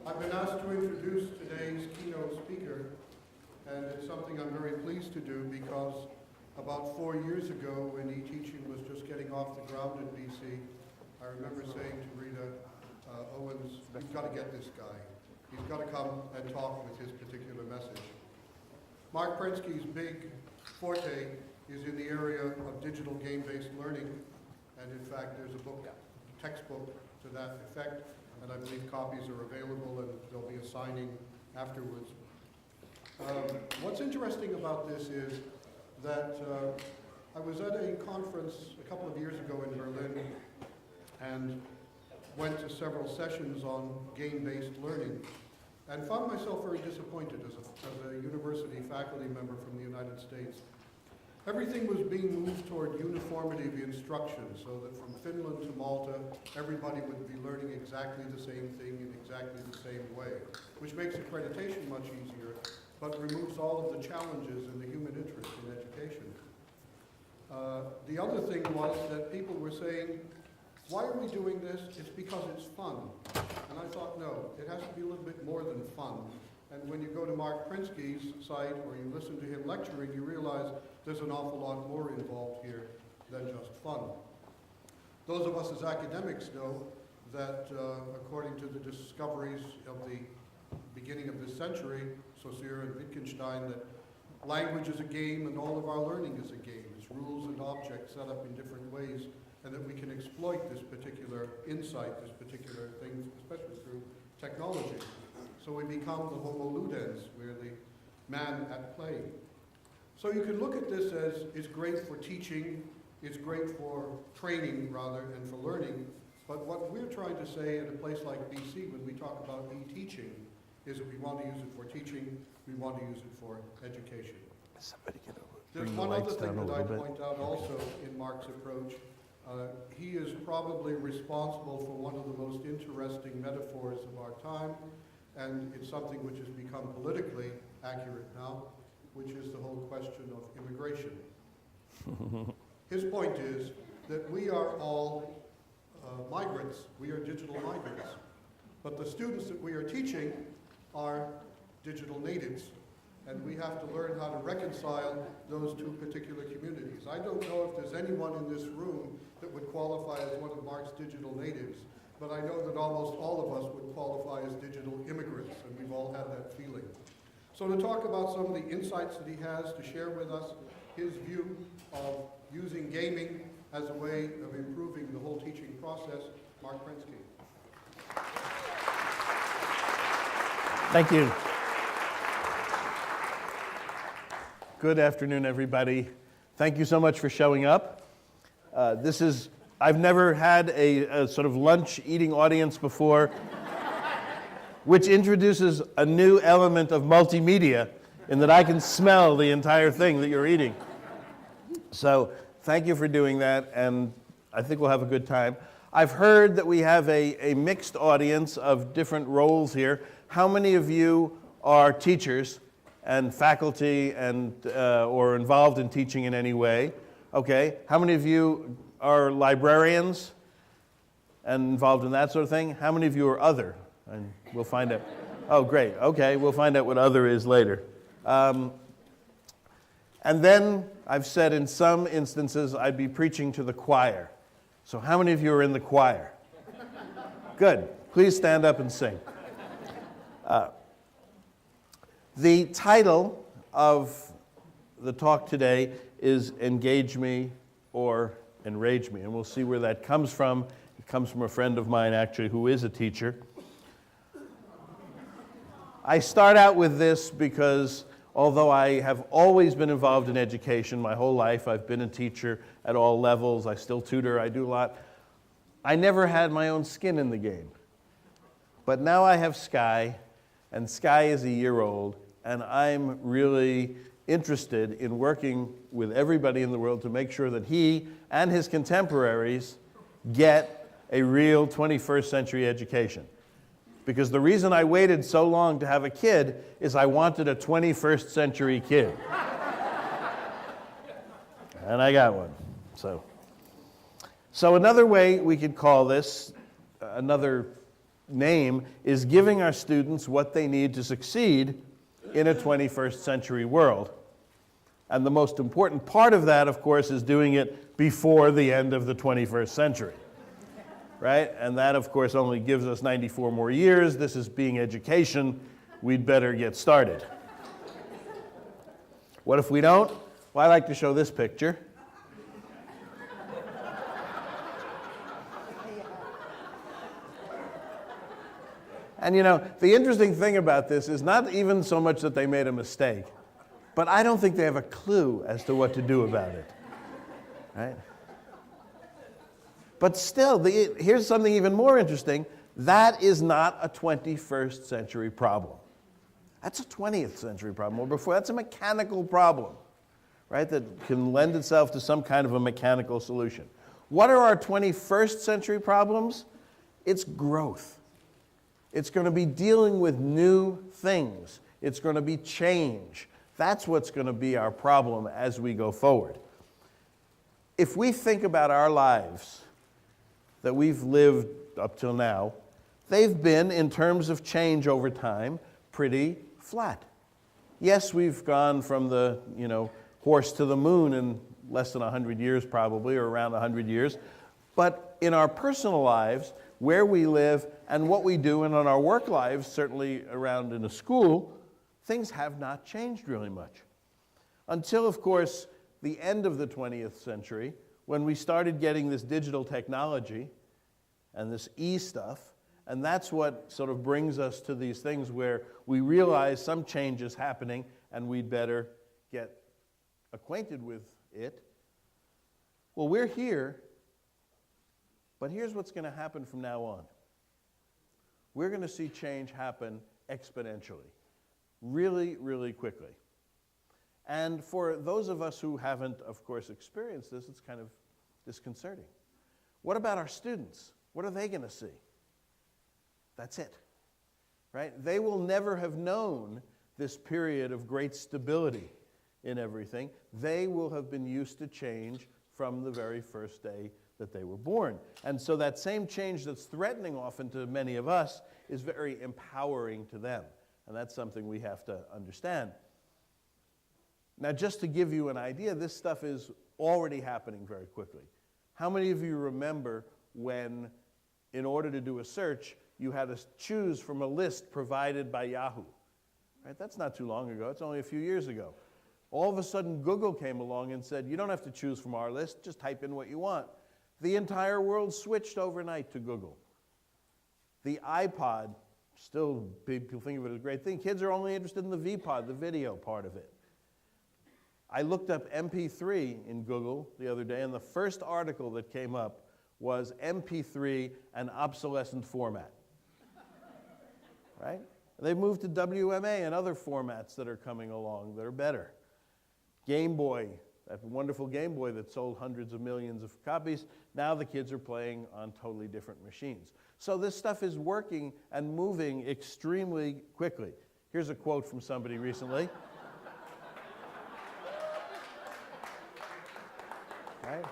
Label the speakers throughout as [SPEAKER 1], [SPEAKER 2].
[SPEAKER 1] I've been asked to introduce today's keynote speaker, and it's something I'm very pleased to do because about 4 years ago when eTeaching was just getting off the ground in BC, I remember saying to Rita Owens, "You've got to get this guy. He's got to come and talk with his particular message." Mark Prensky's big forte is in the area of digital game-based learning, and in fact there's a textbook to that effect, and I believe copies are available and there'll be a signing afterwards. What's interesting about this is that I was at a conference a couple of years ago in Berlin and went to several sessions on game-based learning and found myself very disappointed as a university faculty member from the United States. Everything was being moved toward uniformity of instruction, so that from Finland to Malta, everybody would be learning exactly the same thing in exactly the same way, which makes accreditation much easier, but removes all of the challenges and the human interest in education. The other thing was that people were saying, why are we doing this? It's because it's fun. And I thought, no, it has to be a little bit more than fun. And when you go to Mark Prensky's site or you listen to him lecturing, you realize there's an awful lot more involved here than just fun. Those of us as academics know that according to the discoveries of the beginning of this century, Saussure and Wittgenstein, that language is a game and all of our learning is a game. It's rules and objects set up in different ways, and that we can exploit this particular insight, this particular thing, especially through technology. So we become the homo ludens, we're the man at play. So you can look at this as it's great for teaching, it's great for training rather, and for learning, but what we're trying to say at a place like BC when we talk about eTeaching is that we want to use it for teaching, we want to use it for education. There's one other thing that I'd point out also in Mark's approach. He is probably responsible for one of the most interesting metaphors of our time, and it's something which has become politically accurate now, which is the whole question of immigration. His point is that we are all migrants, we are digital migrants, but the students that we are teaching are digital natives, and we have to learn how to reconcile those two particular communities. I don't know if there's anyone in this room that would qualify as one of Mark's digital natives, but I know that almost all of us would qualify as digital immigrants, and we've all had that feeling. So to talk about some of the insights that he has to share with us, his view of using gaming as a way of improving the whole teaching process, Mark Prensky.
[SPEAKER 2] Thank you. Good afternoon, everybody. Thank you so much for showing up. I've never had a sort of lunch eating audience before, which introduces a new element of multimedia in that I can smell the entire thing that you're eating. So thank you for doing that, and I think we'll have a good time. I've heard that we have a mixed audience of different roles here. How many of you are teachers and faculty and or involved in teaching in any way? Okay. How many of you are librarians and involved in that sort of thing? How many of you are other? And we'll find out. Oh, great. Okay, we'll find out what other is later. And then I've said in some instances I'd be preaching to the choir. So how many of you are in the choir? Good. Please stand up and sing. The title of the talk today is Engage Me or Enrage Me, and we'll see where that comes from. It comes from a friend of mine, actually, who is a teacher. I start out with this because although I have always been involved in education my whole life, I've been a teacher at all levels, I still tutor, I do a lot, I never had my own skin in the game. But now I have Sky, and Sky is a year old, and I'm really interested in working with everybody in the world to make sure that he and his contemporaries get a real 21st century education. Because the reason I waited so long to have a kid is I wanted a 21st century kid. And I got one. So another way we could call this, another name is giving our students what they need to succeed in a 21st century world. And the most important part of that, of course, is doing it before the end of the 21st century. Right? And that, of course, only gives us 94 more years. This is being education. We'd better get started. What if we don't? Well, I like to show this picture. And you know, the interesting thing about this is not even so much that they made a mistake, but I don't think they have a clue as to what to do about it. Right? But still, here's something even more interesting. That is not a 21st century problem. That's a 20th century problem, or before. That's a mechanical problem, right, that can lend itself to some kind of a mechanical solution. What are our 21st century problems? It's growth. It's going to be dealing with new things. It's going to be change. That's what's going to be our problem as we go forward. If we think about our lives that we've lived up till now, they've been, in terms of change over time, pretty flat. Yes, we've gone from the, horse to the moon in less than 100 years probably, or around 100 years. But in our personal lives, where we live and what we do, and on our work lives, certainly around in a school, things have not changed really much. Until, of course, the end of the 20th century, when we started getting this digital technology and this e-stuff, and that's what sort of brings us to these things where we realize some change is happening and we'd better get acquainted with it. Well, we're here, but here's what's going to happen from now on. We're going to see change happen exponentially, really, really quickly. And for those of us who haven't, of course, experienced this, it's kind of disconcerting. What about our students? What are they going to see? That's it, right? They will never have known this period of great stability in everything. They will have been used to change from the very first day that they were born. And so that same change that's threatening often to many of us is very empowering to them. And that's something we have to understand. Now, just to give you an idea, this stuff is already happening very quickly. How many of you remember when, in order to do a search, you had to choose from a list provided by Yahoo? Right? That's not too long ago. It's only a few years ago. All of a sudden, Google came along and said, you don't have to choose from our list. Just type in what you want. The entire world switched overnight to Google. The iPod, still people think of it as a great thing. Kids are only interested in the VPod, the video part of it. I looked up MP3 in Google the other day, and the first article that came up was MP3, an obsolescent format. Right? They've moved to WMA and other formats that are coming along that are better. Game Boy, that wonderful Game Boy that sold hundreds of millions of copies, now the kids are playing on totally different machines. So this stuff is working and moving extremely quickly. Here's a quote from somebody recently. Right?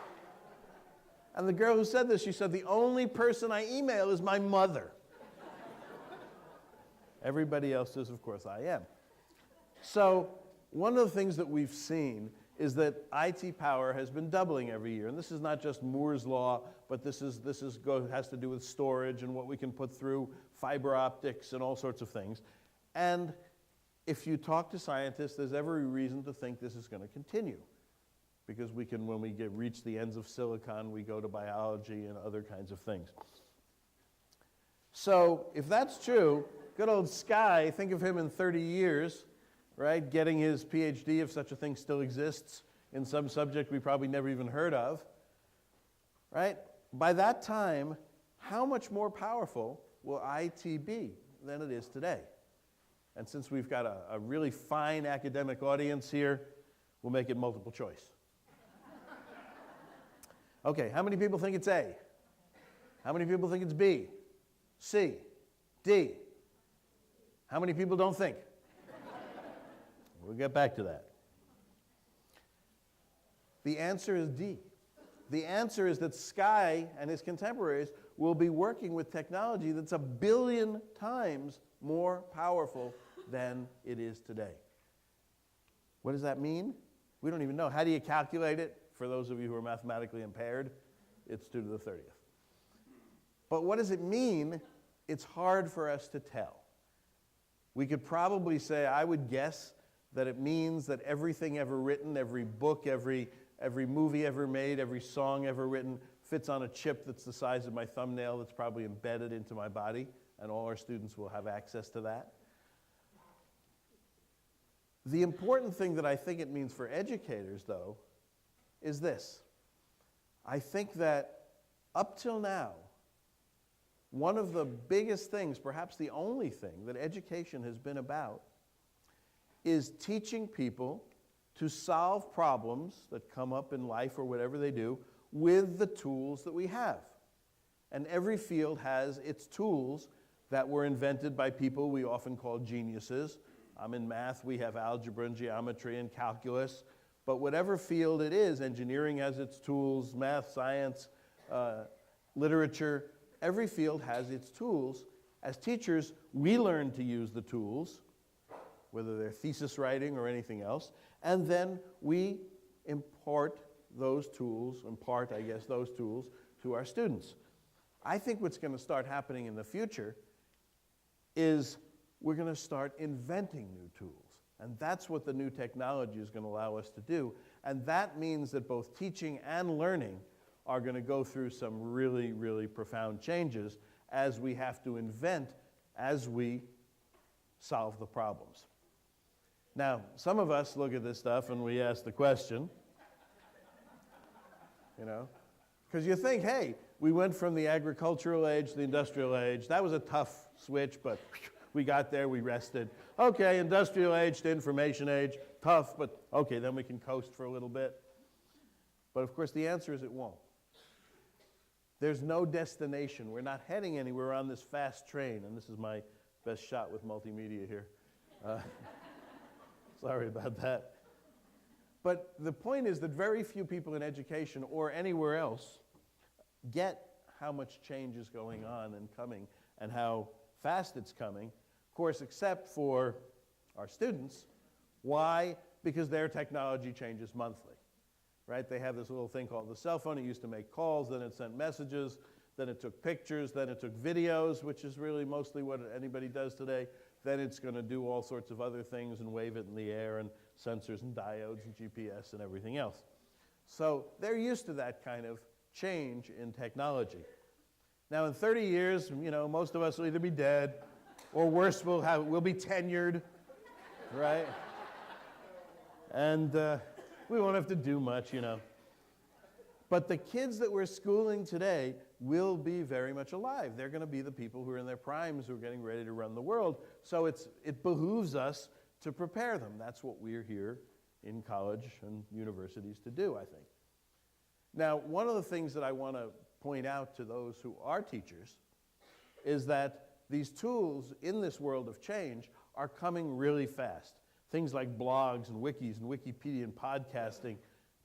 [SPEAKER 2] And the girl who said this, she said, the only person I email is my mother. Everybody else says, of course, I am. So one of the things that we've seen is that IT power has been doubling every year. And this is not just Moore's law, but this has to do with storage and what we can put through fiber optics and all sorts of things. And if you talk to scientists, there's every reason to think this is going to continue. Because we can, when we reach the ends of silicon, we go to biology and other kinds of things. So if that's true, good old Sky, think of him in 30 years, right, getting his PhD, if such a thing still exists, in some subject we probably never even heard of, right? By that time, how much more powerful will IT be than it is today? And since we've got a really fine academic audience here, we'll make it multiple choice. Okay, how many people think it's A? How many people think it's B? C? D? How many people don't think? We'll get back to that. The answer is D. The answer is that Sky and his contemporaries will be working with technology that's 1 billion times more powerful than it is today. What does that mean? We don't even know. How do you calculate it? For those of you who are mathematically impaired, it's 2 to the 30th. But what does it mean? It's hard for us to tell. We could probably say, I would guess, that it means that everything ever written, every book, every movie ever made, every song ever written fits on a chip that's the size of my thumbnail that's probably embedded into my body, and all our students will have access to that. The important thing that I think it means for educators, though, is this. I think that up till now, one of the biggest things, perhaps the only thing, that education has been about is teaching people to solve problems that come up in life or whatever they do with the tools that we have. And every field has its tools that were invented by people we often call geniuses. In math, we have algebra and geometry and calculus. But whatever field it is, engineering has its tools, math, science, literature, every field has its tools. As teachers, we learn to use the tools, whether they're thesis writing or anything else, and then we impart those tools to our students. I think what's going to start happening in the future is we're going to start inventing new tools. And that's what the new technology is going to allow us to do. And that means that both teaching and learning are going to go through some really, really profound changes as we have to invent as we solve the problems. Now, some of us look at this stuff and we ask the question, because you think, hey, we went from the agricultural age to the industrial age. That was a tough switch, but we got there, we rested. Okay, industrial age to information age, tough, but okay, then we can coast for a little bit. But of course, the answer is it won't. There's no destination. We're not heading anywhere on this fast train, and this is my best shot with multimedia here. Sorry about that. But the point is that very few people in education or anywhere else get how much change is going on and coming and how fast it's coming, of course, except for our students. Why? Because their technology changes monthly, right? They have this little thing called the cell phone. It used to make calls, then it sent messages, then it took pictures, then it took videos, which is really mostly what anybody does today. Then it's going to do all sorts of other things and wave it in the air and sensors and diodes and GPS and everything else. So they're used to that kind of change in technology. Now in 30 years, most of us will either be dead or worse, we'll be tenured, right? And we won't have to do much, But the kids that we're schooling today will be very much alive. They're going to be the people who are in their primes, who are getting ready to run the world. So it behooves us to prepare them. That's what we're here in college and universities to do, I think. Now, one of the things that I want to point out to those who are teachers is that these tools in this world of change are coming really fast. Things like blogs and wikis and Wikipedia and podcasting,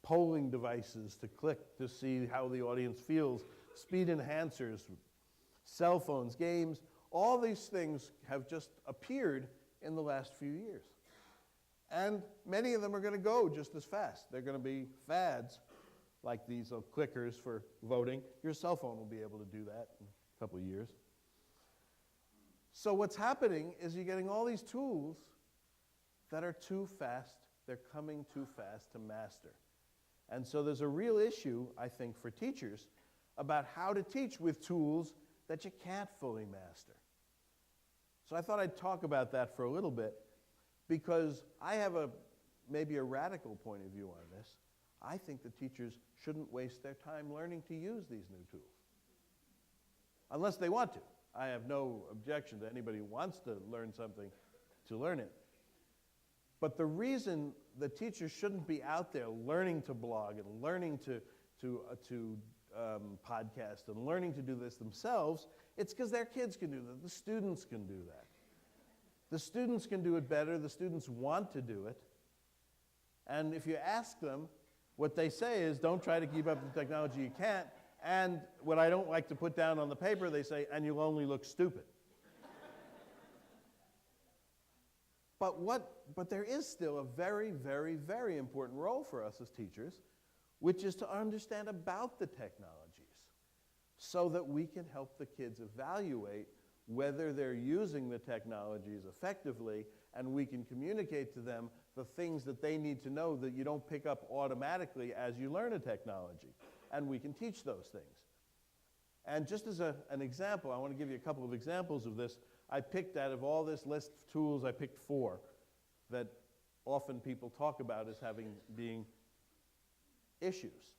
[SPEAKER 2] polling devices to click to see how the audience feels, speed enhancers, cell phones, games, all these things have just appeared in the last few years. And many of them are going to go just as fast. They're going to be fads, like these clickers for voting. Your cell phone will be able to do that in a couple of years. So what's happening is you're getting all these tools that are too fast. They're coming too fast to master. And so there's a real issue, I think, for teachers about how to teach with tools that you can't fully master. So I thought I'd talk about that for a little bit because I have maybe a radical point of view on this. I think that teachers shouldn't waste their time learning to use these new tools. Unless they want to. I have no objection to anybody who wants to learn something to learn it. But the reason the teachers shouldn't be out there learning to blog and learning to podcast and learning to do this themselves, it's because their kids can do that. The students can do that. The students can do it better. The students want to do it. And if you ask them, what they say is, don't try to keep up with the technology you can't, And what I don't like to put down on the paper, they say, and you'll only look stupid. But there is still a very, very, very important role for us as teachers, which is to understand about the technologies so that we can help the kids evaluate whether they're using the technologies effectively, and we can communicate to them the things that they need to know that you don't pick up automatically as you learn a technology. And we can teach those things. And just as an example, I want to give you a couple of examples of this. I picked out of all this list of tools, I picked 4 that often people talk about as being issues.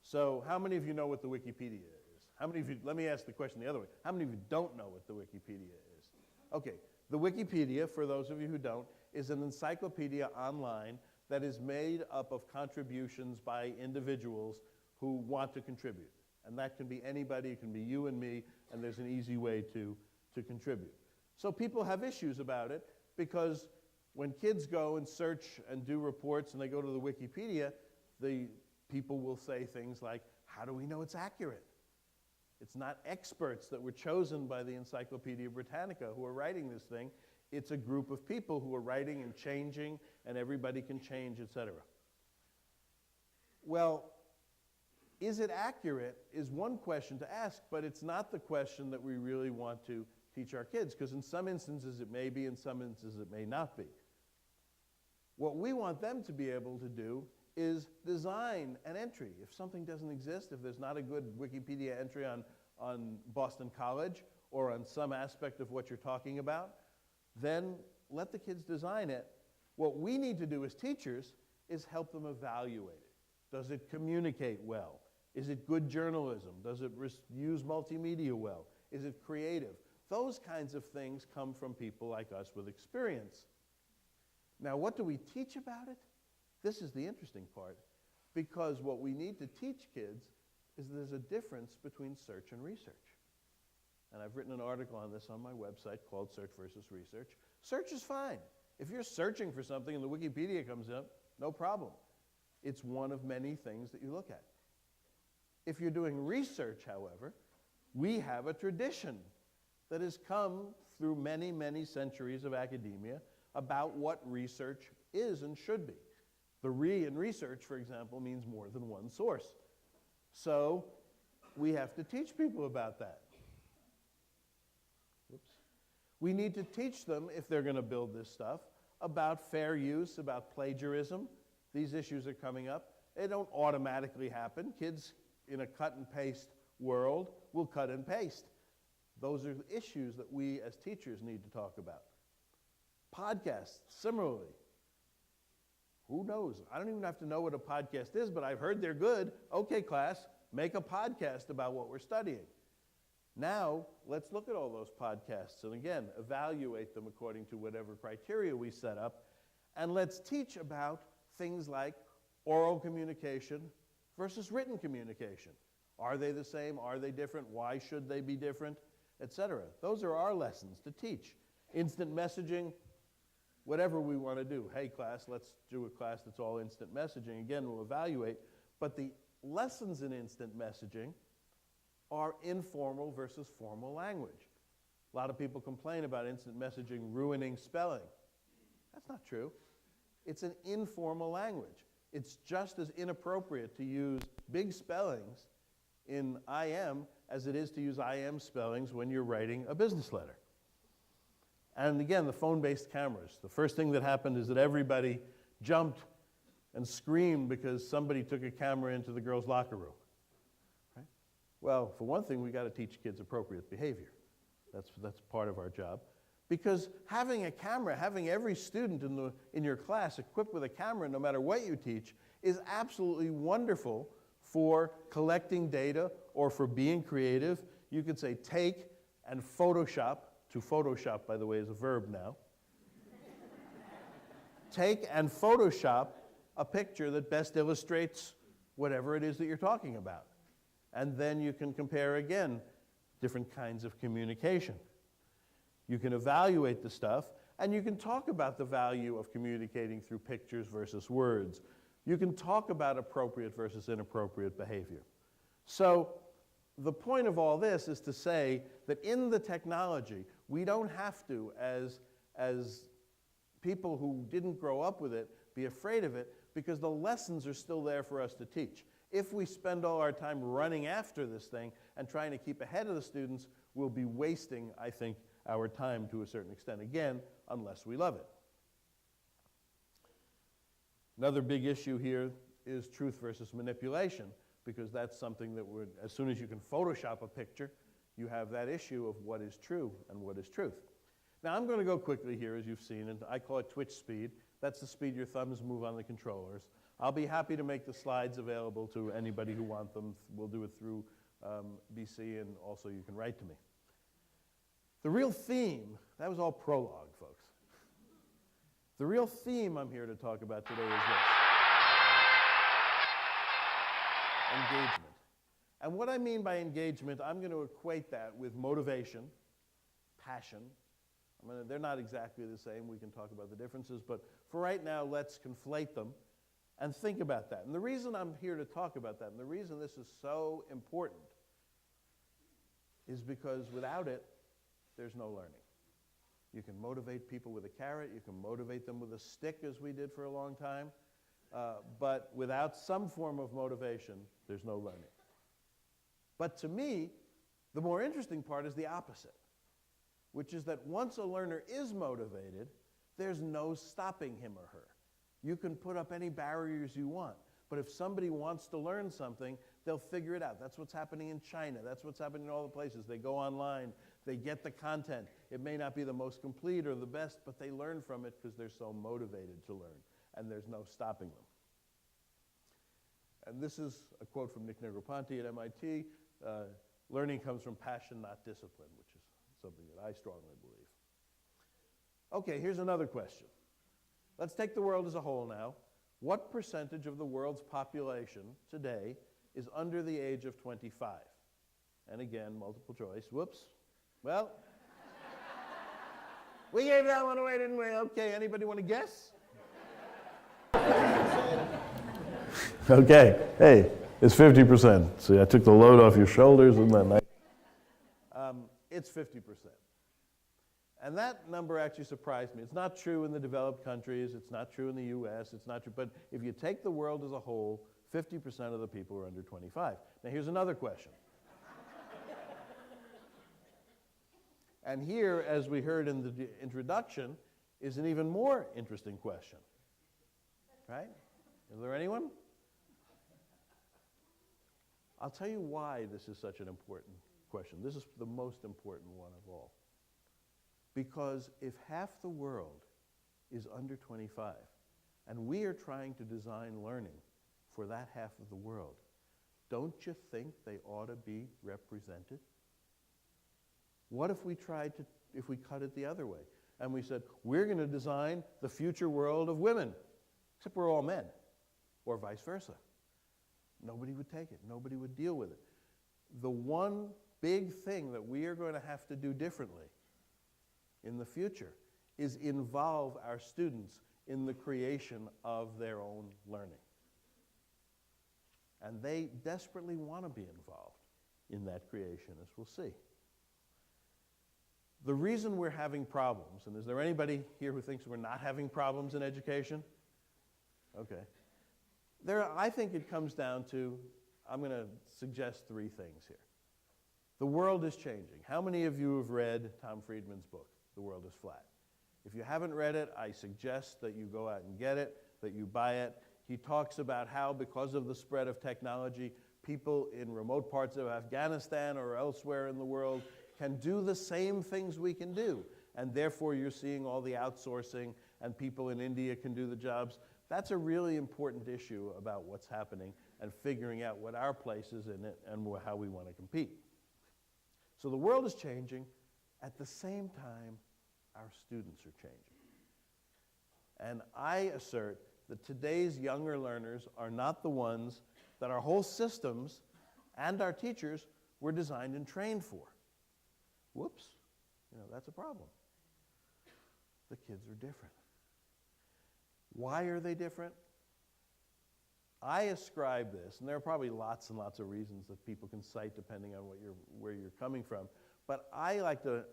[SPEAKER 2] So how many of you know what the Wikipedia is? How many of you, let me ask the question the other way. How many of you don't know what the Wikipedia is? Okay, the Wikipedia, for those of you who don't, is an encyclopedia online that is made up of contributions by individuals who want to contribute. And that can be anybody, it can be you and me, and there's an easy way to contribute. So people have issues about it because when kids go and search and do reports and they go to the Wikipedia, the people will say things like, how do we know it's accurate? It's not experts that were chosen by the Encyclopedia Britannica who are writing this thing. It's a group of people who are writing and changing, and everybody can change, etc. Well, is it accurate is one question to ask, but it's not the question that we really want to teach our kids, because in some instances it may be, in some instances it may not be. What we want them to be able to do is design an entry. If something doesn't exist, if there's not a good Wikipedia entry on Boston College or on some aspect of what you're talking about, then let the kids design it. What we need to do as teachers is help them evaluate it. Does it communicate well? Is it good journalism? Does it use multimedia well? Is it creative? Those kinds of things come from people like us with experience. Now, what do we teach about it? This is the interesting part, because what we need to teach kids is there's a difference between search and research. And I've written an article on this on my website called Search versus Research. Search is fine. If you're searching for something and the Wikipedia comes up, no problem. It's one of many things that you look at. If you're doing research, however, we have a tradition that has come through many, many centuries of academia about what research is and should be. The re in research, for example, means more than one source. So we have to teach people about that. Whoops. We need to teach them, if they're going to build this stuff, about fair use, about plagiarism. These issues are coming up. They don't automatically happen. Kids in a cut and paste world will cut and paste. Those are the issues that we as teachers need to talk about. Podcasts, similarly. Who knows? I don't even have to know what a podcast is, but I've heard they're good. Okay, class, make a podcast about what we're studying. Now, let's look at all those podcasts and again, evaluate them according to whatever criteria we set up, and let's teach about things like oral communication versus written communication. Are they the same? Are they different? Why should they be different? Etc. Those are our lessons to teach. Instant messaging, whatever we want to do. Hey class, let's do a class that's all instant messaging. Again, we'll evaluate. But the lessons in instant messaging are informal versus formal language. A lot of people complain about instant messaging ruining spelling. That's not true. It's an informal language. It's just as inappropriate to use big spellings in IM as it is to use IM spellings when you're writing a business letter. And again, the phone-based cameras. The first thing that happened is that everybody jumped and screamed because somebody took a camera into the girls' locker room. Right? Well, for one thing, we got to teach kids appropriate behavior. That's part of our job. Because having a camera, having every student in your class equipped with a camera, no matter what you teach, is absolutely wonderful for collecting data or for being creative. You could say take and Photoshop. To Photoshop, by the way, is a verb now. Take and Photoshop a picture that best illustrates whatever it is that you're talking about. And then you can compare again different kinds of communication. You can evaluate the stuff, and you can talk about the value of communicating through pictures versus words. You can talk about appropriate versus inappropriate behavior. So the point of all this is to say that in the technology, we don't have to, as people who didn't grow up with it, be afraid of it, because the lessons are still there for us to teach. If we spend all our time running after this thing and trying to keep ahead of the students, we'll be wasting, I think, our time to a certain extent. Again, unless we love it. Another big issue here is truth versus manipulation, because that's something that would, as soon as you can Photoshop a picture, you have that issue of what is true and what is truth. Now, I'm going to go quickly here, as you've seen, and I call it twitch speed. That's the speed your thumbs move on the controllers. I'll be happy to make the slides available to anybody who wants them. We'll do it through BC, and also you can write to me. The real theme, that was all prologue, folks. The real theme I'm here to talk about today is this. Engagement. And what I mean by engagement, I'm going to equate that with motivation, passion. They're not exactly the same. We can talk about the differences, but for right now, let's conflate them and think about that. And the reason I'm here to talk about that, and the reason this is so important, is because without it, there's no learning. You can motivate people with a carrot, you can motivate them with a stick, as we did for a long time, but without some form of motivation, there's no learning. But to me, the more interesting part is the opposite, which is that once a learner is motivated, there's no stopping him or her. You can put up any barriers you want, but if somebody wants to learn something, they'll figure it out. That's what's happening in China. That's what's happening in all the places. They go online, they get the content. It may not be the most complete or the best, but they learn from it because they're so motivated to learn, and there's no stopping them. And this is a quote from Nick Negroponte at MIT. Learning comes from passion, not discipline, which is something that I strongly believe. Okay, here's another question. Let's take the world as a whole now. What percentage of the world's population today is under the age of 25? And again, multiple choice. Whoops. Well, we gave that one away, didn't we? Okay, anybody want to guess? Okay, hey, it's 50%. See, I took the load off your shoulders, isn't that nice? It's 50%. And that number actually surprised me. It's not true in the developed countries, it's not true in the US, it's not true, but if you take the world as a whole, 50% of the people are under 25. Now here's another question. And here, as we heard in the introduction, is an even more interesting question. Right? Is there anyone? I'll tell you why this is such an important question. This is the most important one of all. Because if half the world is under 25, and we are trying to design learning for that half of the world, don't you think they ought to be represented? What if we if we cut it the other way, and we said, we're going to design the future world of women, except we're all men, or vice versa? Nobody would take it. Nobody would deal with it. The one big thing that we are going to have to do differently in the future is involve our students in the creation of their own learning. And they desperately want to be involved in that creation, as we'll see. The reason we're having problems, and is there anybody here who thinks we're not having problems in education? Okay. I think it comes down to, I'm going to suggest three things here. The world is changing. How many of you have read Tom Friedman's book, The World is Flat? If you haven't read it, I suggest that you go out and get it, that you buy it. He talks about how, because of the spread of technology, people in remote parts of Afghanistan or elsewhere in the world can do the same things we can do. And therefore, you're seeing all the outsourcing, and people in India can do the jobs. That's a really important issue about what's happening and figuring out what our place is in it and how we want to compete. So the world is changing. At the same time, our students are changing. And I assert that today's younger learners are not the ones that our whole systems and our teachers were designed and trained for. Whoops, that's a problem. The kids are different. Why are they different? I ascribe this, and there are probably lots and lots of reasons that people can cite depending on where you're coming from, but I like to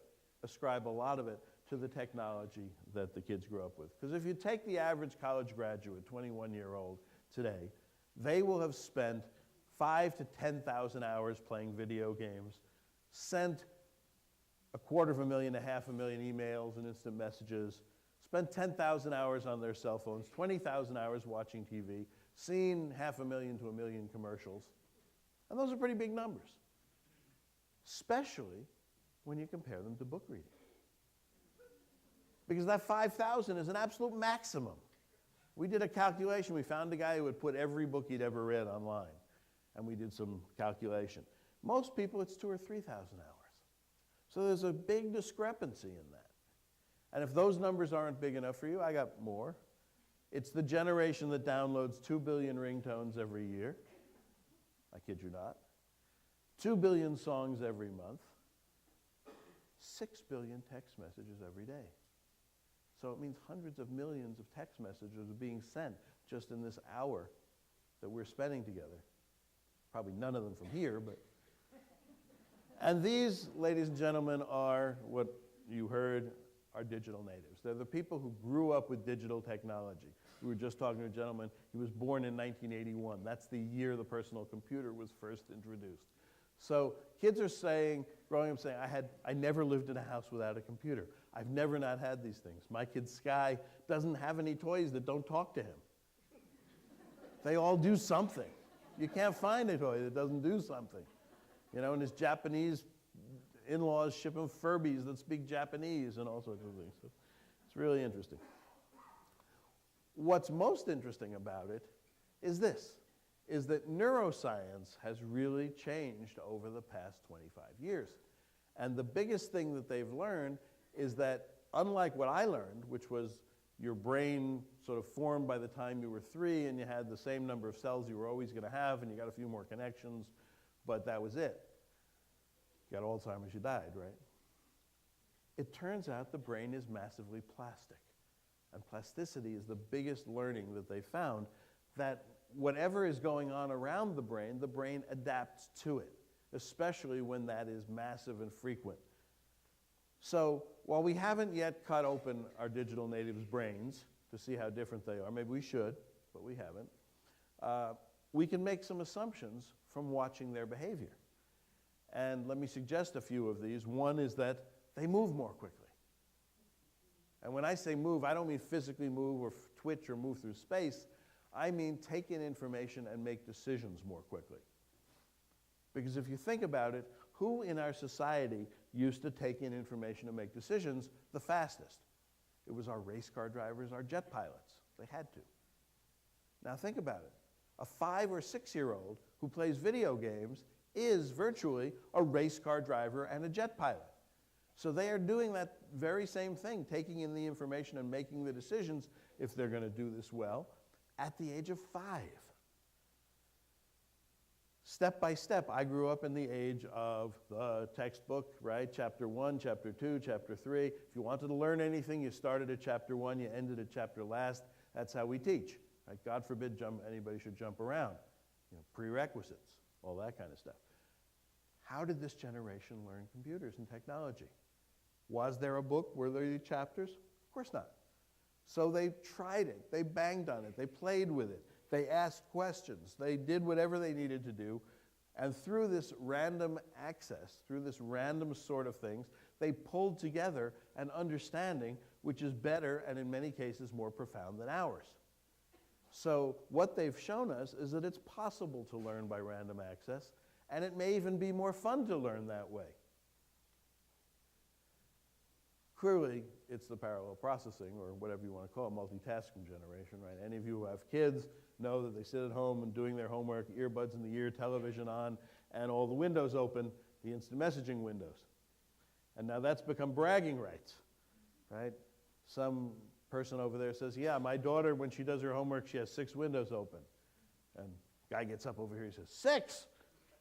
[SPEAKER 2] ascribe a lot of it to the technology that the kids grew up with. Because if you take the average college graduate, 21-year-old today, they will have spent 5,000 to 10,000 hours playing video games, sent 250,000 to 500,000 emails and instant messages, spent 10,000 hours on their cell phones, 20,000 hours watching TV, seen 500,000 to 1 million commercials. And those are pretty big numbers, especially when you compare them to book reading. Because that 5,000 is an absolute maximum. We did a calculation. We found a guy who would put every book he'd ever read online, and we did some calculation. Most people, it's 2,000 or 3,000 hours. So there's a big discrepancy in that. And if those numbers aren't big enough for you, I got more. It's the generation that downloads 2 billion ringtones every year. I kid you not. 2 billion songs every month. 6 billion text messages every day. So it means hundreds of millions of text messages are being sent just in this hour that we're spending together. Probably none of them from here, but... And these, ladies and gentlemen, are what you heard are digital natives. They're the people who grew up with digital technology. We were just talking to a gentleman, he was born in 1981. That's the year the personal computer was first introduced. So kids are saying, growing up saying, I never lived in a house without a computer. I've never not had these things. My kid Sky doesn't have any toys that don't talk to him. They all do something. You can't find a toy that doesn't do something. You know, and his Japanese in-laws ship him Furbies that speak Japanese and all sorts of things. So it's really interesting. What's most interesting about it is this, is that neuroscience has really changed over the past 25 years. And the biggest thing that they've learned is that, unlike what I learned, which was your brain sort of formed by the time you were 3 and you had the same number of cells you were always going to have and you got a few more connections, but that was it. You got Alzheimer's, you died, right? It turns out the brain is massively plastic. And plasticity is the biggest learning that they found, that whatever is going on around the brain adapts to it, especially when that is massive and frequent. So while we haven't yet cut open our digital natives' brains to see how different they are, maybe we should, but we haven't, we can make some assumptions from watching their behavior. And let me suggest a few of these. One is that they move more quickly. And when I say move, I don't mean physically move or twitch or move through space. I mean take in information and make decisions more quickly. Because if you think about it, who in our society used to take in information and make decisions the fastest? It was our race car drivers, our jet pilots. They had to. Now think about it. A 5 or 6-year-old who plays video games is virtually a race car driver and a jet pilot. So they are doing that very same thing, taking in the information and making the decisions, if they're going to do this well, at the age of 5. Step by step, I grew up in the age of the textbook, right? Chapter 1, Chapter 2, Chapter 3. If you wanted to learn anything, you started at Chapter 1, you ended at Chapter last. That's how we teach. Right? God forbid anybody should jump around. You know, prerequisites, all that kind of stuff. How did this generation learn computers and technology? Was there a book? Were there chapters? Of course not. So they tried it. They banged on it. They played with it. They asked questions. They did whatever they needed to do. And through this random access, through this random sort of things, they pulled together an understanding which is better and in many cases more profound than ours. So what they've shown us is that it's possible to learn by random access, and it may even be more fun to learn that way. Clearly, it's the parallel processing, or whatever you want to call it, multitasking generation, right? Any of you who have kids know that they sit at home and doing their homework, earbuds in the ear, television on, and all the windows open, the instant messaging windows. And now that's become bragging rights, right? Some person over there says, yeah, my daughter, when she does her homework, she has 6 windows open. And guy gets up over here, he says, 6?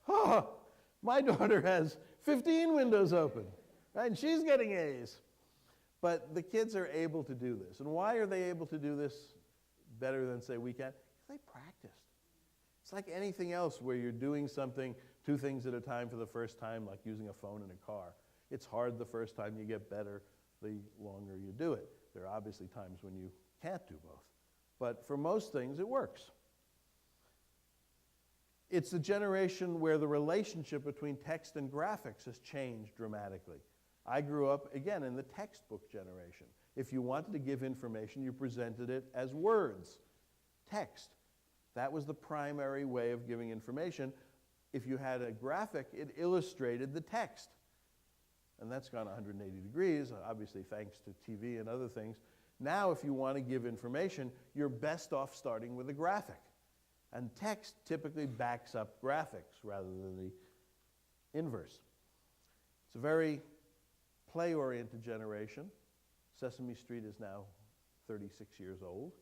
[SPEAKER 2] Oh, my daughter has 15 windows open, right? And she's getting A's. But the kids are able to do this. And why are they able to do this better than, say, we can? Because they practiced. It's like anything else where you're doing something, two things at a time for the first time, like using a phone in a car. It's hard the first time, you get better the longer you do it. There are obviously times when you can't do both. But for most things, it works. It's the generation where the relationship between text and graphics has changed dramatically. I grew up, again, in the textbook generation. If you wanted to give information, you presented it as words, text. That was the primary way of giving information. If you had a graphic, it illustrated the text. And that's gone 180 degrees, obviously thanks to TV and other things. Now, if you want to give information, you're best off starting with a graphic. And text typically backs up graphics rather than the inverse. It's a very play-oriented generation. Sesame Street is now 36 years old.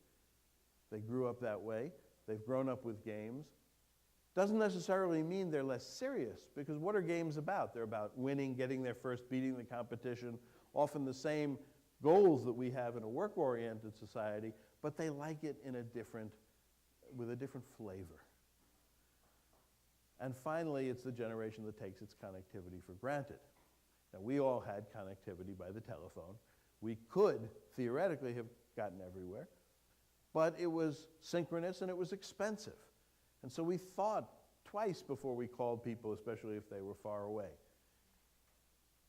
[SPEAKER 2] They grew up that way. They've grown up with games. Doesn't necessarily mean they're less serious, because what are games about? They're about winning, getting there first, beating the competition, often the same goals that we have in a work-oriented society, but they like it in with a different flavor. And finally, it's the generation that takes its connectivity for granted. Now, we all had connectivity by the telephone. We could, theoretically, have gotten everywhere, but it was synchronous and it was expensive. And so we thought twice before we called people, especially if they were far away.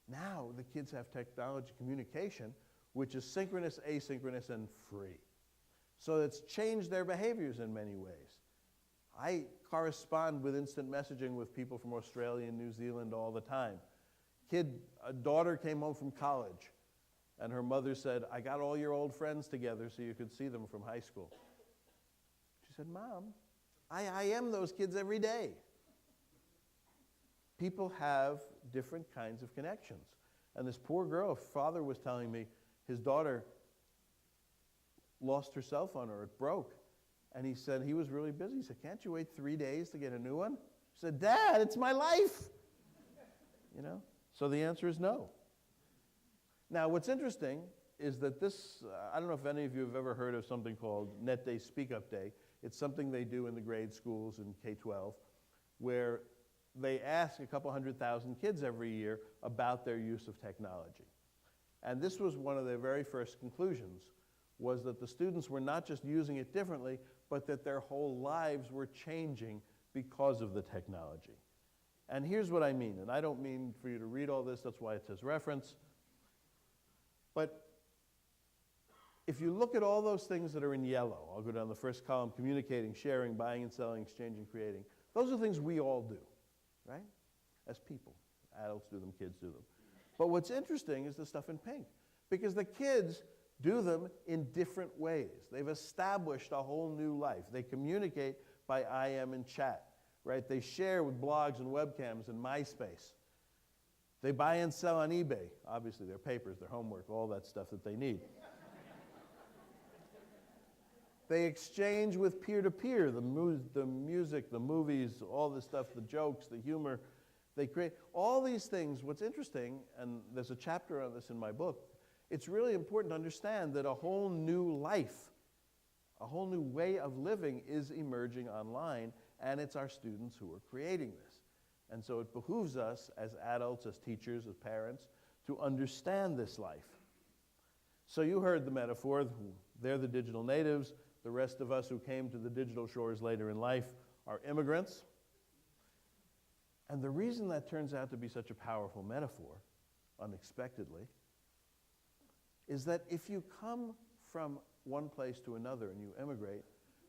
[SPEAKER 2] Now, the kids have technology communication, which is synchronous, asynchronous, and free. So it's changed their behaviors in many ways. I correspond with instant messaging with people from Australia and New Zealand all the time. A daughter came home from college, and her mother said, "I got all your old friends together so you could see them from high school." She said, "Mom, I am those kids every day." People have different kinds of connections. And this poor girl, father was telling me, his daughter lost her cell phone, or it broke. And he said he was really busy. He said, "Can't you wait 3 days to get a new one?" She said, "Dad, it's my life." You know? So the answer is no. Now, what's interesting is that this, I don't know if any of you have ever heard of something called Net Day Speak Up Day. It's something they do in the grade schools in K-12, where they ask a couple 100,000 kids every year about their use of technology. And this was one of their very first conclusions, was that the students were not just using it differently, but that their whole lives were changing because of the technology. And here's what I mean, and I don't mean for you to read all this, that's why it says reference. But if you look at all those things that are in yellow, I'll go down the first column: communicating, sharing, buying and selling, exchanging, creating. Those are things we all do, right? As people. Adults do them, kids do them. But what's interesting is the stuff in pink, because the kids do them in different ways. They've established a whole new life. They communicate by IM and chat, right? They share with blogs and webcams and MySpace. They buy and sell on eBay. Obviously, their papers, their homework, all that stuff that they need. They exchange with peer-to-peer, the music, the movies, all the stuff, the jokes, the humor. They create all these things. What's interesting, and there's a chapter on this in my book, it's really important to understand that a whole new life, a whole new way of living is emerging online, and it's our students who are creating this. And so it behooves us as adults, as teachers, as parents, to understand this life. So you heard the metaphor, they're the digital natives. The rest of us who came to the digital shores later in life are immigrants. And the reason that turns out to be such a powerful metaphor, unexpectedly, is that if you come from one place to another and you immigrate,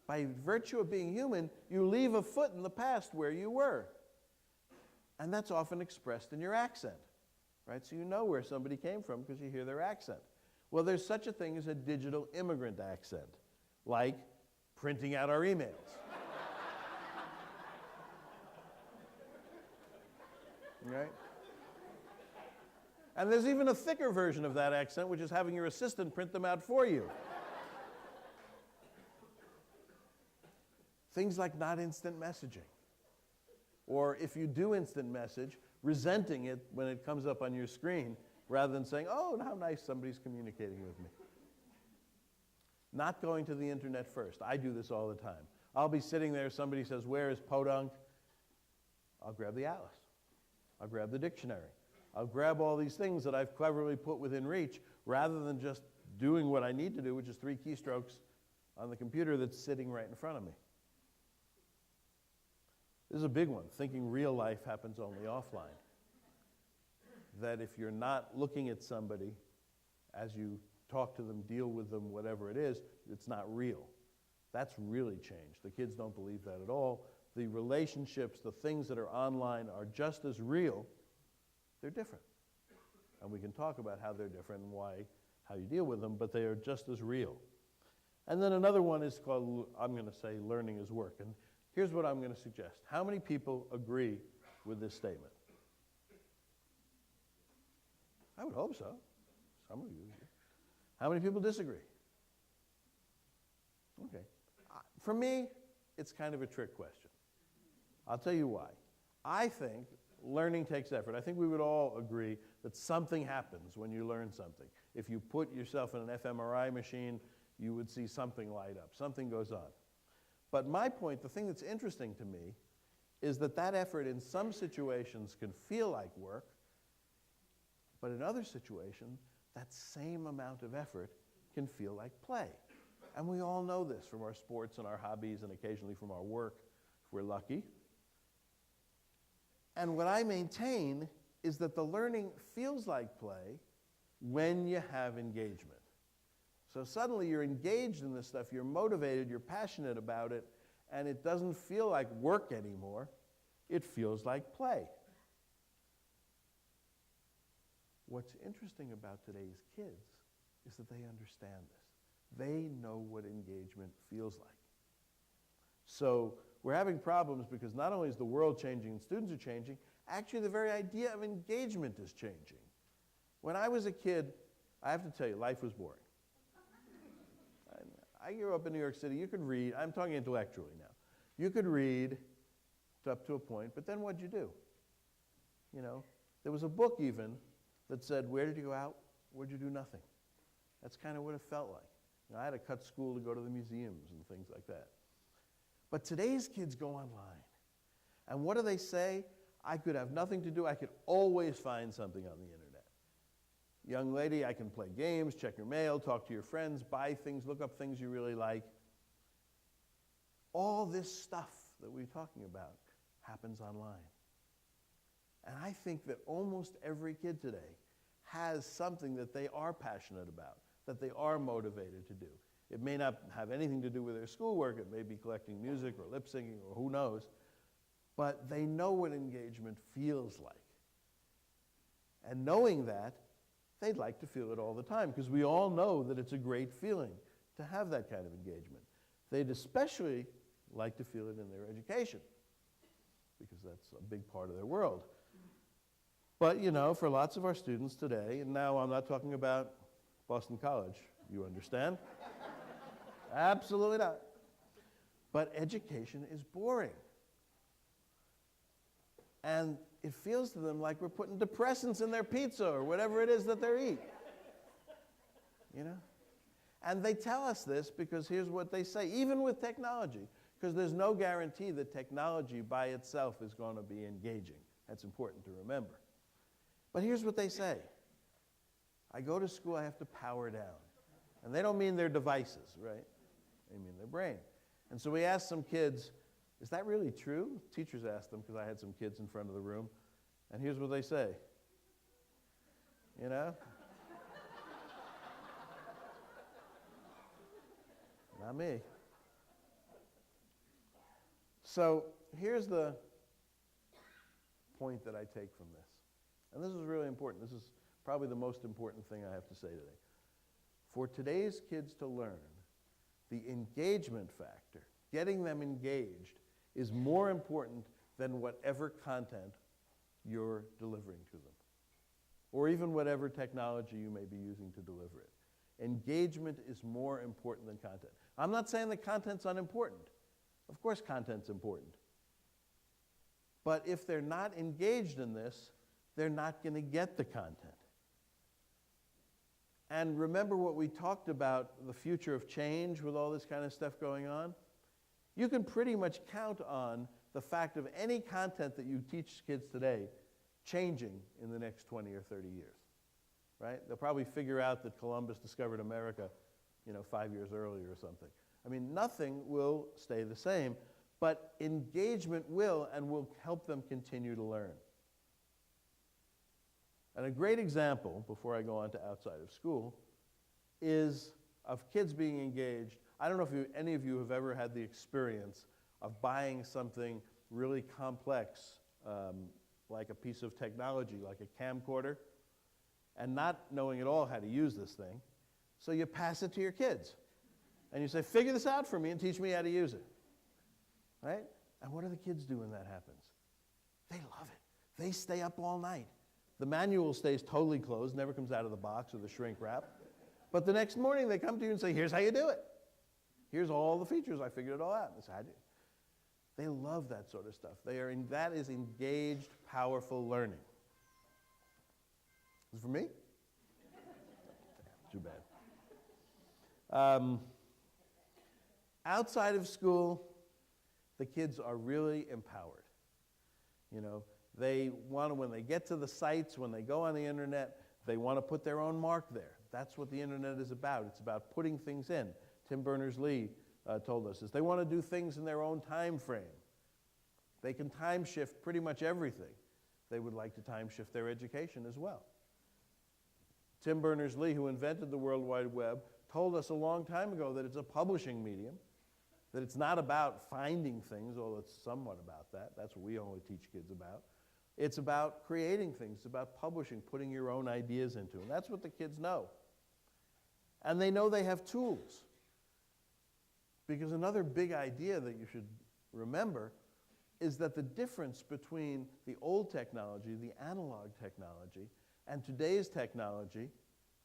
[SPEAKER 2] by virtue of being human, you leave a foot in the past where you were. And that's often expressed in your accent, right? So you know where somebody came from because you hear their accent. Well, there's such a thing as a digital immigrant accent, like printing out our emails. Right? And there's even a thicker version of that accent, which is having your assistant print them out for you. Things like not instant messaging. Or if you do instant message, resenting it when it comes up on your screen, rather than saying, "Oh, how nice somebody's communicating with me." Not going to the internet first. I do this all the time. I'll be sitting there, somebody says, where is podunk? I'll grab the atlas. I'll grab the dictionary. I'll grab all these things that I've cleverly put within reach, rather than just doing what I need to do, which is 3 keystrokes on the computer that's sitting right in front of me. This is a big one, thinking real life happens only offline. That if you're not looking at somebody as you talk to them, deal with them, whatever it is, it's not real. That's really changed. The kids don't believe that at all. The relationships, the things that are online are just as real. They're different. And we can talk about how they're different and how you deal with them, but they are just as real. And then another one is called, I'm going to say, learning is work. And here's what I'm going to suggest. How many people agree with this statement? I would hope so. Some of you. How many people disagree? Okay. For me, it's kind of a trick question. I'll tell you why. I think learning takes effort. I think we would all agree that something happens when you learn something. If you put yourself in an fMRI machine, you would see something light up. Something goes on. But my point, the thing that's interesting to me, is that that effort in some situations can feel like work, but in other situations, that same amount of effort can feel like play. And we all know this from our sports and our hobbies and occasionally from our work, if we're lucky. And what I maintain is that the learning feels like play when you have engagement. So suddenly you're engaged in this stuff, you're motivated, you're passionate about it, and it doesn't feel like work anymore. It feels like play. What's interesting about today's kids is that they understand this. They know what engagement feels like. So we're having problems because not only is the world changing and students are changing, actually the very idea of engagement is changing. When I was a kid, I have to tell you, life was boring. I grew up in New York City. You could read. I'm talking intellectually now. You could read up to a point, but then what'd you do? You know, there was a book even that said, where did you go out? Where'd you do? Nothing. That's kind of what it felt like. You know, I had to cut school to go to the museums and things like that. But today's kids go online. And what do they say? I could have nothing to do. I could always find something on the internet. Young lady, I can play games, check your mail, talk to your friends, buy things, look up things you really like. All this stuff that we're talking about happens online. And I think that almost every kid today has something that they are passionate about, that they are motivated to do. It may not have anything to do with their schoolwork. It may be collecting music or lip syncing or who knows. But they know what engagement feels like. And knowing that, they'd like to feel it all the time because we all know that it's a great feeling to have that kind of engagement. They'd especially like to feel it in their education because that's a big part of their world. But, you know, for lots of our students today, and now I'm not talking about Boston College, you understand? Absolutely not. But education is boring. And it feels to them like we're putting depressants in their pizza or whatever it is that they eat. You know? And they tell us this because here's what they say, even with technology, because there's no guarantee that technology by itself is going to be engaging. That's important to remember. But here's what they say. I go to school, I have to power down. And they don't mean their devices, right? They mean their brain. And so we asked some kids, is that really true? Teachers asked them because I had some kids in front of the room. And here's what they say. You know? Not me. So here's the point that I take from this. And this is really important. This is probably the most important thing I have to say today. For today's kids to learn, the engagement factor, getting them engaged, is more important than whatever content you're delivering to them, or even whatever technology you may be using to deliver it. Engagement is more important than content. I'm not saying that content's unimportant. Of course content's important. But if they're not engaged in this, they're not going to get the content. And remember what we talked about, the future of change with all this kind of stuff going on? You can pretty much count on the fact of any content that you teach kids today changing in the next 20 or 30 years, right? They'll probably figure out that Columbus discovered America, 5 years earlier or something. I mean, nothing will stay the same, but engagement will and will help them continue to learn. And a great example, before I go on to outside of school, is of kids being engaged. I don't know if any of you have ever had the experience of buying something really complex, like a piece of technology, like a camcorder, and not knowing at all how to use this thing. So you pass it to your kids. And you say, figure this out for me and teach me how to use it. Right? And what do the kids do when that happens? They love it. They stay up all night. The manual stays totally closed, never comes out of the box or the shrink wrap. But the next morning they come to you and say, here's how you do it. Here's all the features. I figured it all out. They love that sort of stuff. That is engaged, powerful learning. Is it for me? Too bad. Outside of school, the kids are really empowered. They want to, when they get to the sites, when they go on the internet, they want to put their own mark there. That's what the internet is about. It's about putting things in. Tim Berners-Lee told us this. They want to do things in their own time frame. They can time shift pretty much everything. They would like to time shift their education as well. Tim Berners-Lee, who invented the World Wide Web, told us a long time ago that it's a publishing medium, that it's not about finding things, although it's somewhat about that. That's what we only teach kids about. It's about creating things. It's about publishing, putting your own ideas into it. And that's what the kids know. And they know they have tools. Because another big idea that you should remember is that the difference between the old technology, the analog technology, and today's technology,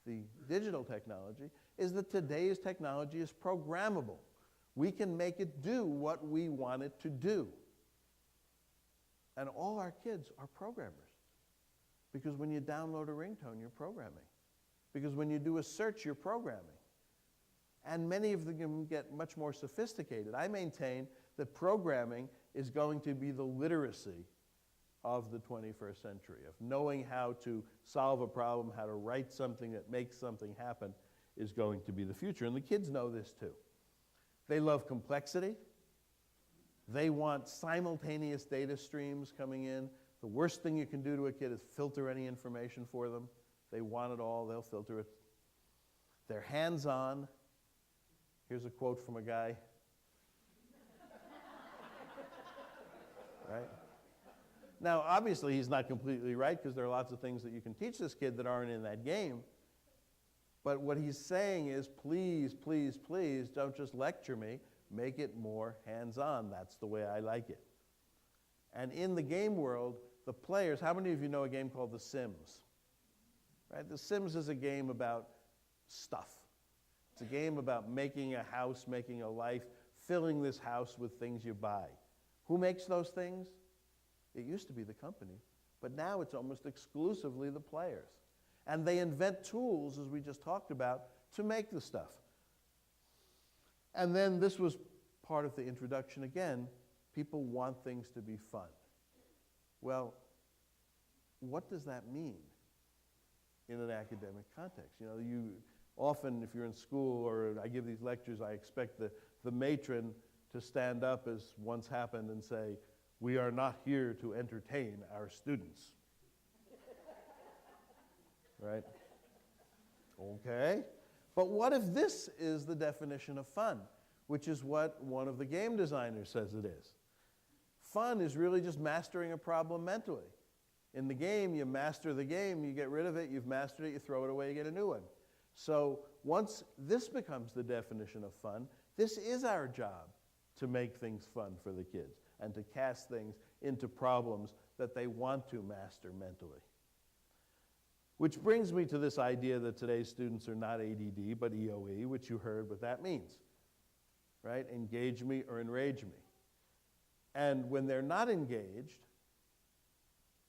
[SPEAKER 2] the digital technology, is that today's technology is programmable. We can make it do what we want it to do. And all our kids are programmers. Because when you download a ringtone, you're programming. Because when you do a search, you're programming. And many of them get much more sophisticated. I maintain that programming is going to be the literacy of the 21st century, of knowing how to solve a problem, how to write something that makes something happen is going to be the future. And the kids know this too. They love complexity. They want simultaneous data streams coming in. The worst thing you can do to a kid is filter any information for them. They want it all, they'll filter it. They're hands-on. Here's a quote from a guy. Right? Now, obviously, he's not completely right because there are lots of things that you can teach this kid that aren't in that game. But what he's saying is, please, please, please, don't just lecture me. Make it more hands-on. That's the way I like it. And in the game world, the players, how many of you know a game called The Sims? Right? The Sims is a game about stuff. It's a game about making a house, making a life, filling this house with things you buy. Who makes those things? It used to be the company, but now it's almost exclusively the players. And they invent tools, as we just talked about, to make the stuff. And then this was part of the introduction again. People want things to be fun. Well, what does that mean in an academic context? You often, if you're in school or I give these lectures, I expect the matron to stand up, as once happened, and say, "We are not here to entertain our students." Right? Okay. But what if this is the definition of fun, which is what one of the game designers says it is? Fun is really just mastering a problem mentally. In the game, you master the game, you get rid of it, you've mastered it, you throw it away, you get a new one. So once this becomes the definition of fun, this is our job, to make things fun for the kids and to cast things into problems that they want to master mentally. Which brings me to this idea that today's students are not ADD, but EOE, which you heard what that means, right? Engage me or enrage me. And when they're not engaged,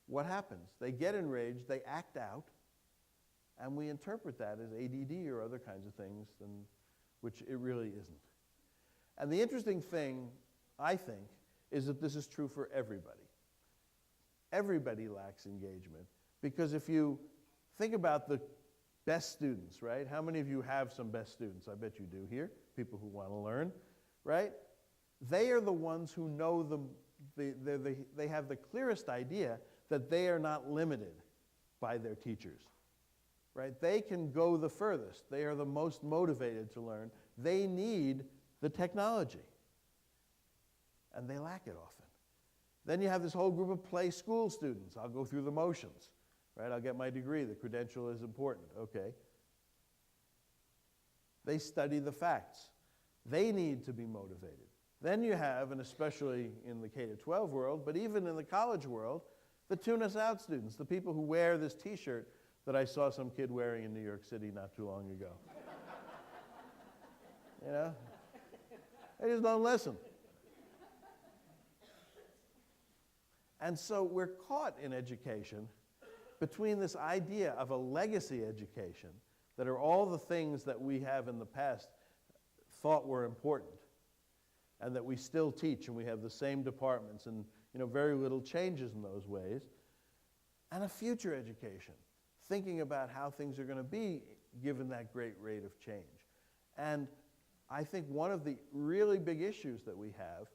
[SPEAKER 2] what happens? They get enraged, they act out, and we interpret that as ADD or other kinds of things, which it really isn't. And the interesting thing I think, is that this is true for everybody. Everybody lacks engagement, because if you think about the best students, right? How many of you have some best students? I bet you do here, people who want to learn, right? They are the ones who know they have the clearest idea that they are not limited by their teachers, right? They can go the furthest. They are the most motivated to learn. They need the technology, and they lack it often. Then you have this whole group of play school students. I'll go through the motions, right? I'll get my degree. The credential is important. Okay. They study the facts. They need to be motivated. Then you have, and especially in the K-12 world, but even in the college world, the tune-us-out students, the people who wear this T-shirt that I saw some kid wearing in New York City not too long ago. You know? They just don't listen. And so we're caught in education between this idea of a legacy education, that are all the things that we have in the past thought were important, and that we still teach, and we have the same departments, and very little changes in those ways, and a future education, thinking about how things are going to be given that great rate of change. And I think one of the really big issues that we have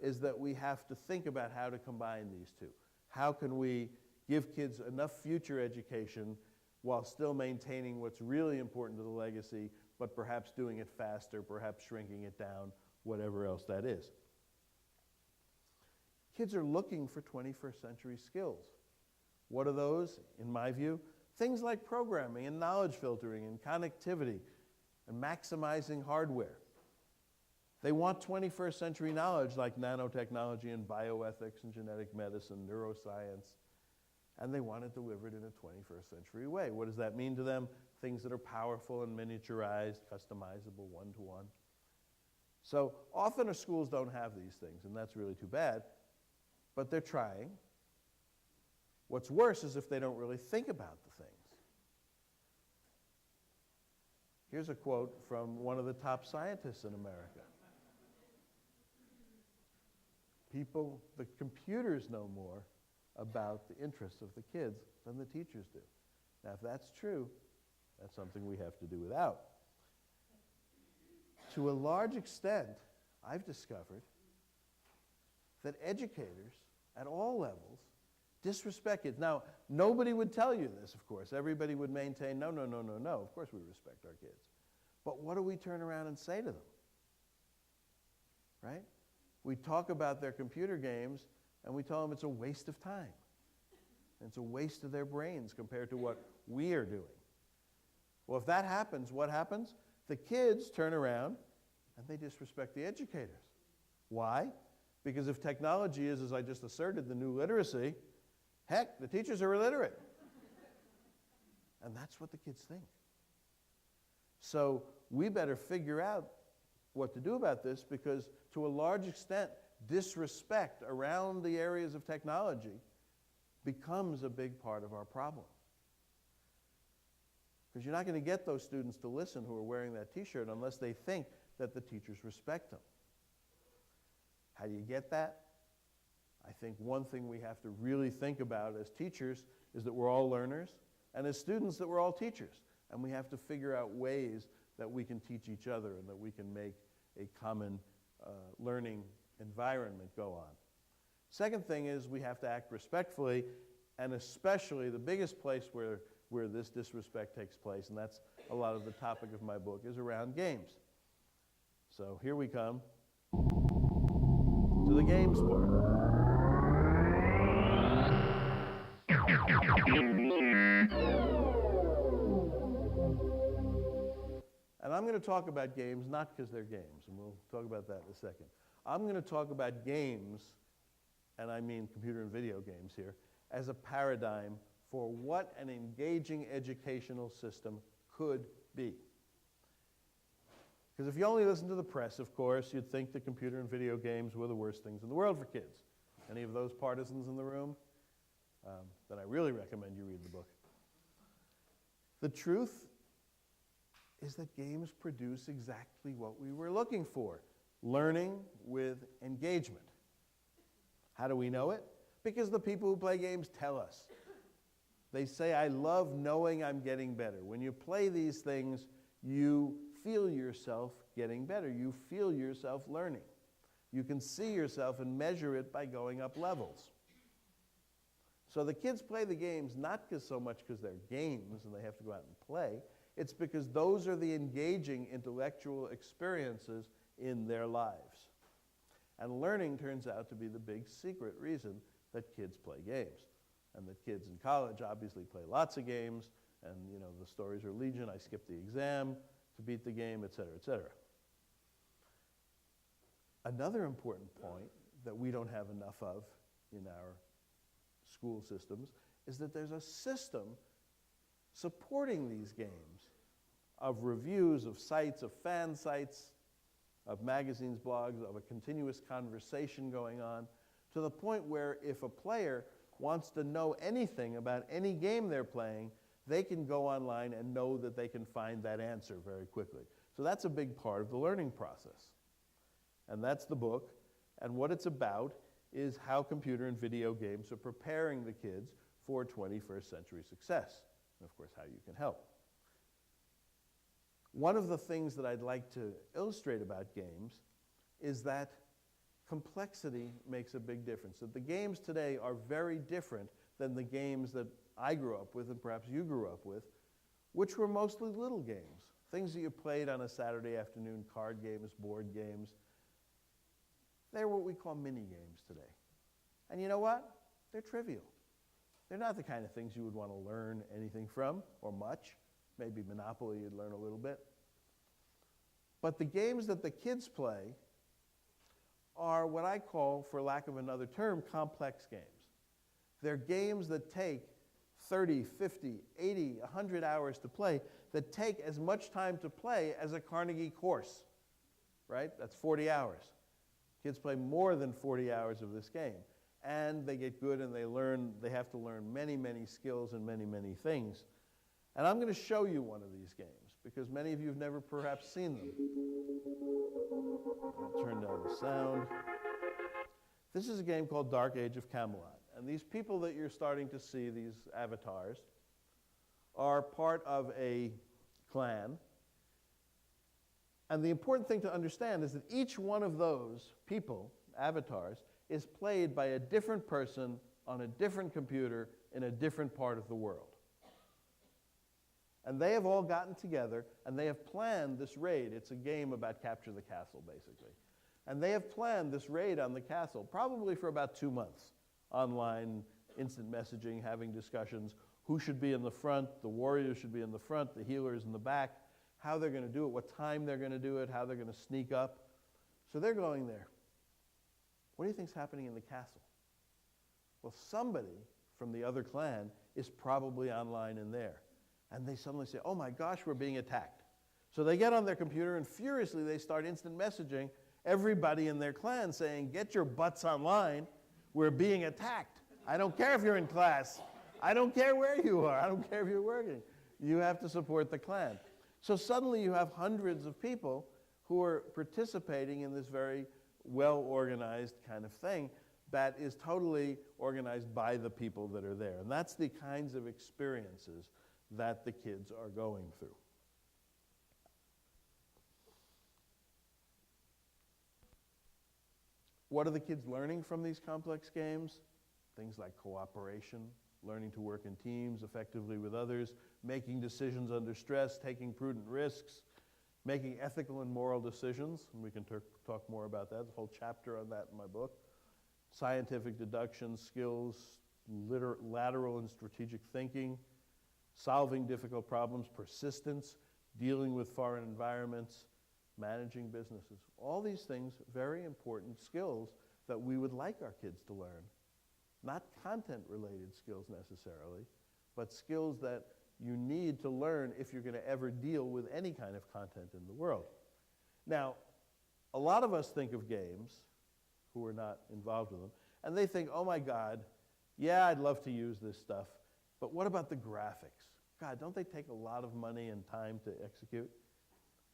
[SPEAKER 2] is that we have to think about how to combine these two. How can we give kids enough future education while still maintaining what's really important to the legacy, but perhaps doing it faster, perhaps shrinking it down, whatever else that is. Kids are looking for 21st century skills. What are those, in my view? Things like programming and knowledge filtering and connectivity and maximizing hardware. They want 21st century knowledge like nanotechnology and bioethics and genetic medicine, neuroscience, and they want it delivered in a 21st century way. What does that mean to them? Things that are powerful and miniaturized, customizable, one-to-one. So often our schools don't have these things, and that's really too bad, but they're trying. What's worse is if they don't really think about the things. Here's a quote from one of the top scientists in America. The computers know more about the interests of the kids than the teachers do. Now, if that's true, that's something we have to do without. To a large extent, I've discovered that educators at all levels disrespect kids. Now, nobody would tell you this, of course. Everybody would maintain, no, no, no, no, no. Of course we respect our kids. But what do we turn around and say to them? Right? We talk about their computer games, and we tell them it's a waste of time. And it's a waste of their brains compared to what we are doing. Well, if that happens, what happens? The kids turn around, and they disrespect the educators. Why? Because if technology is, as I just asserted, the new literacy, heck, the teachers are illiterate. And that's what the kids think. So we better figure out what to do about this, because to a large extent, disrespect around the areas of technology becomes a big part of our problem. Because you're not going to get those students to listen who are wearing that T-shirt unless they think that the teachers respect them. How do you get that? I think one thing we have to really think about as teachers is that we're all learners, and as students that we're all teachers. And we have to figure out ways that we can teach each other and that we can make a common learning environment go on. Second thing is we have to act respectfully, and especially the biggest place where this disrespect takes place, and that's a lot of the topic of my book, is around games. So here we come to the games part. And I'm going to talk about games not because they're games, and we'll talk about that in a second. I'm going to talk about games, and I mean computer and video games here, as a paradigm for what an engaging educational system could be. Because if you only listen to the press, of course, you'd think that computer and video games were the worst things in the world for kids. Any of those partisans in the room? Then I really recommend you read the book. The truth is that games produce exactly what we were looking for. learning with engagement. How do we know it? Because the people who play games tell us. They say, I love knowing I'm getting better. When you play these things, you feel yourself getting better. You feel yourself learning. You can see yourself and measure it by going up levels. So the kids play the games not so much because they're games and they have to go out and play. It's because those are the engaging intellectual experiences in their lives. And learning turns out to be the big secret reason that kids play games. And that kids in college obviously play lots of games, and the stories are legion. I skipped the exam to beat the game, et cetera, et cetera. Another important point that we don't have enough of in our school systems is that there's a system supporting these games of reviews, of sites, of fan sites, of magazines, blogs, of a continuous conversation going on, to the point where if a player wants to know anything about any game they're playing, they can go online and know that they can find that answer very quickly. So that's a big part of the learning process. And that's the book. And what it's about is how computer and video games are preparing the kids for 21st century success. And of course, how you can help. One of the things that I'd like to illustrate about games is that complexity makes a big difference. That the games today are very different than the games that I grew up with and perhaps you grew up with, which were mostly little games. Things that you played on a Saturday afternoon, card games, board games. They're what we call mini games today. And you know what? They're trivial. They're not the kind of things you would want to learn anything from, or much. Maybe Monopoly you'd learn a little bit. But the games that the kids play are what I call, for lack of another term, complex games. They're games that take 30, 50, 80, 100 hours to play, that take as much time to play as a Carnegie course, right? That's 40 hours. Kids play more than 40 hours of this game. And they get good and they have to learn many, many skills and many, many things. And I'm going to show you one of these games, because many of you have never perhaps seen them. I'll turn down the sound. This is a game called Dark Age of Camelot. And these people that you're starting to see, these avatars, are part of a clan. And the important thing to understand is that each one of those people, avatars, is played by a different person on a different computer in a different part of the world. And they have all gotten together and they have planned this raid. It's a game about capture the castle, basically. And they have planned this raid on the castle probably for about 2 months. Online, instant messaging, having discussions. Who should be in the front? The warriors should be in the front, the healers in the back. How they're going to do it, what time they're going to do it, how they're going to sneak up. So they're going there. What do you think's happening in the castle? Well, somebody from the other clan is probably online in there. And they suddenly say, oh my gosh, we're being attacked. So they get on their computer and furiously they start instant messaging everybody in their clan saying, get your butts online, we're being attacked. I don't care if you're in class. I don't care where you are. I don't care if you're working. You have to support the clan. So suddenly you have hundreds of people who are participating in this very well-organized kind of thing that is totally organized by the people that are there. And that's the kinds of experiences that the kids are going through. What are the kids learning from these complex games? Things like cooperation, learning to work in teams effectively with others, making decisions under stress, taking prudent risks, making ethical and moral decisions. And we can talk more about that. There's a whole chapter on that in my book. Scientific deduction skills, lateral and strategic thinking, solving difficult problems, persistence, dealing with foreign environments, managing businesses. All these things, very important skills that we would like our kids to learn. Not content-related skills necessarily, but skills that you need to learn if you're going to ever deal with any kind of content in the world. Now, a lot of us think of games, who are not involved with them, and they think, oh my God, yeah, I'd love to use this stuff, but what about the graphics? God, don't they take a lot of money and time to execute?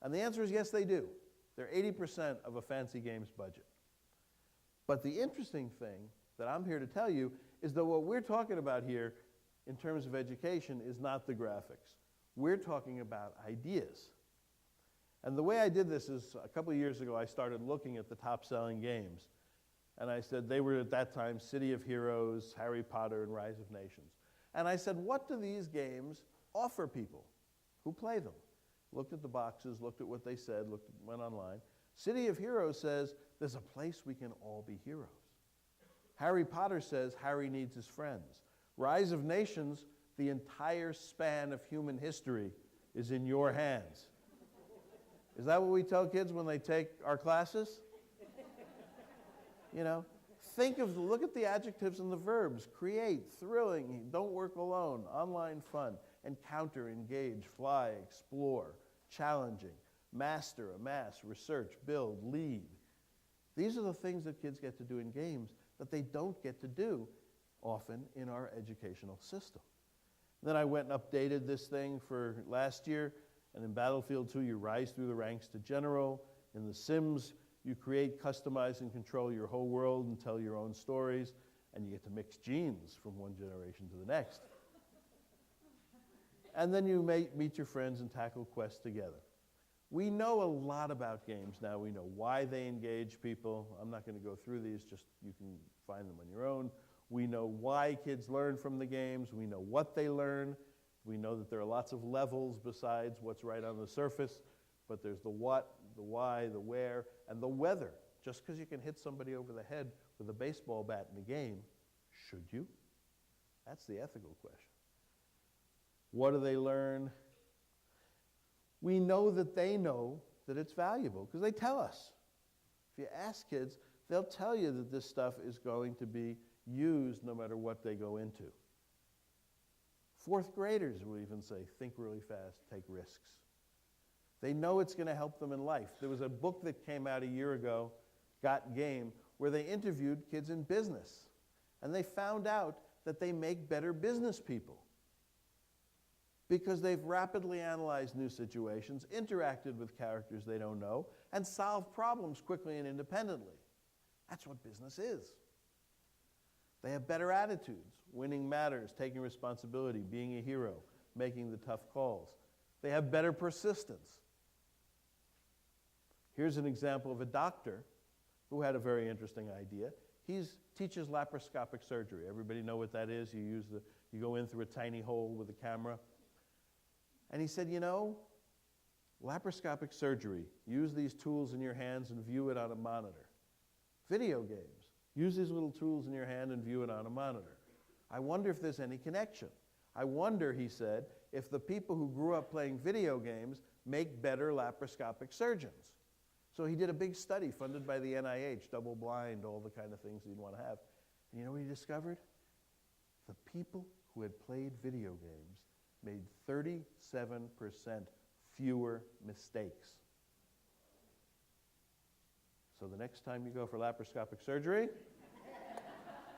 [SPEAKER 2] And the answer is yes, they do. They're 80% of a fancy games budget. But the interesting thing that I'm here to tell you is that what we're talking about here in terms of education is not the graphics. We're talking about ideas. And the way I did this is a couple of years ago I started looking at the top-selling games. And I said they were at that time City of Heroes, Harry Potter, and Rise of Nations. And I said, what do these games offer people who play them? Looked at the boxes, looked at what they said, went online. City of Heroes says there's a place we can all be heroes. Harry Potter says Harry needs his friends. Rise of Nations, the entire span of human history is in your hands. Is that what we tell kids when they take our classes? You know, look at the adjectives and the verbs. Create, thrilling, don't work alone, online fun, encounter, engage, fly, explore, challenging, master, amass, research, build, lead. These are the things that kids get to do in games that they don't get to do often in our educational system. Then I went and updated this thing for last year, and in Battlefield 2 you rise through the ranks to general. In The Sims you create, customize, and control your whole world and tell your own stories, and you get to mix genes from one generation to the next. And then you meet your friends and tackle quests together. We know a lot about games now. We know why they engage people. I'm not going to go through these, just you can find them on your own. We know why kids learn from the games. We know what they learn. We know that there are lots of levels besides what's right on the surface, but there's the what, the why, the where, and the whether. Just because you can hit somebody over the head with a baseball bat in a game, should you? That's the ethical question. What do they learn? We know that they know that it's valuable because they tell us. If you ask kids, they'll tell you that this stuff is going to be used no matter what they go into. Fourth graders will even say, think really fast, take risks. They know it's going to help them in life. There was a book that came out a year ago, Got Game, where they interviewed kids in business. And they found out that they make better business people because they've rapidly analyzed new situations, interacted with characters they don't know, and solved problems quickly and independently. That's what business is. They have better attitudes. Winning matters, taking responsibility, being a hero, making the tough calls. They have better persistence. Here's an example of a doctor who had a very interesting idea. He teaches laparoscopic surgery. Everybody know what that is? You go in through a tiny hole with a camera. And he said, you know, laparoscopic surgery, use these tools in your hands and view it on a monitor. Video games, use these little tools in your hand and view it on a monitor. I wonder if there's any connection. I wonder, he said, if the people who grew up playing video games make better laparoscopic surgeons. So he did a big study funded by the NIH, double-blind, all the kind of things you'd want to have. And you know what he discovered? The people who had played video games made 37% fewer mistakes. So the next time you go for laparoscopic surgery,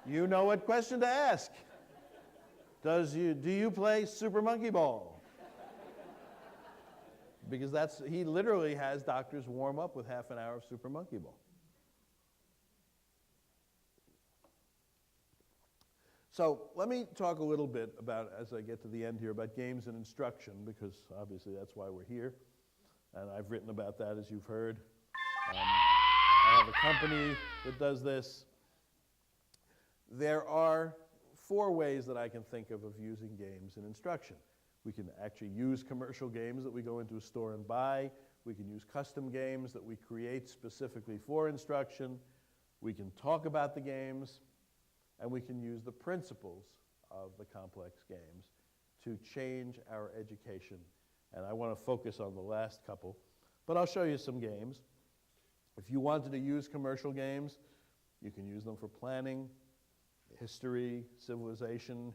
[SPEAKER 2] you know what question to ask. Do you play Super Monkey Ball? Because he literally has doctors warm up with half an hour of Super Monkey Ball. So let me talk a little bit about, as I get to the end here, about games and instruction, because obviously that's why we're here. And I've written about that, as you've heard. I have a company that does this. There are 4 ways that I can think of using games in instruction. We can actually use commercial games that we go into a store and buy. We can use custom games that we create specifically for instruction. We can talk about the games. And we can use the principles of the complex games to change our education. And I want to focus on the last couple, but I'll show you some games. If you wanted to use commercial games, you can use them for planning, history, civilization,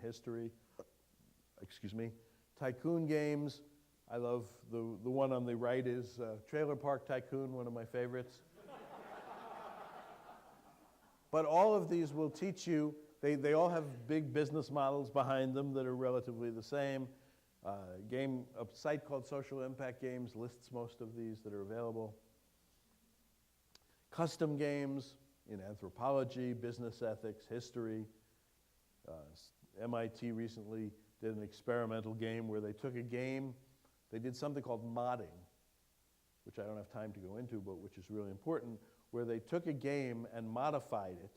[SPEAKER 2] tycoon games. I love the one on the right is Trailer Park Tycoon, one of my favorites. But all of these will teach you, they all have big business models behind them that are relatively the same. A site called Social Impact Games lists most of these that are available. custom games in anthropology, business ethics, history. MIT recently did an experimental game where they took a game, they did something called modding, which I don't have time to go into, but which is really important, where they took a game and modified it.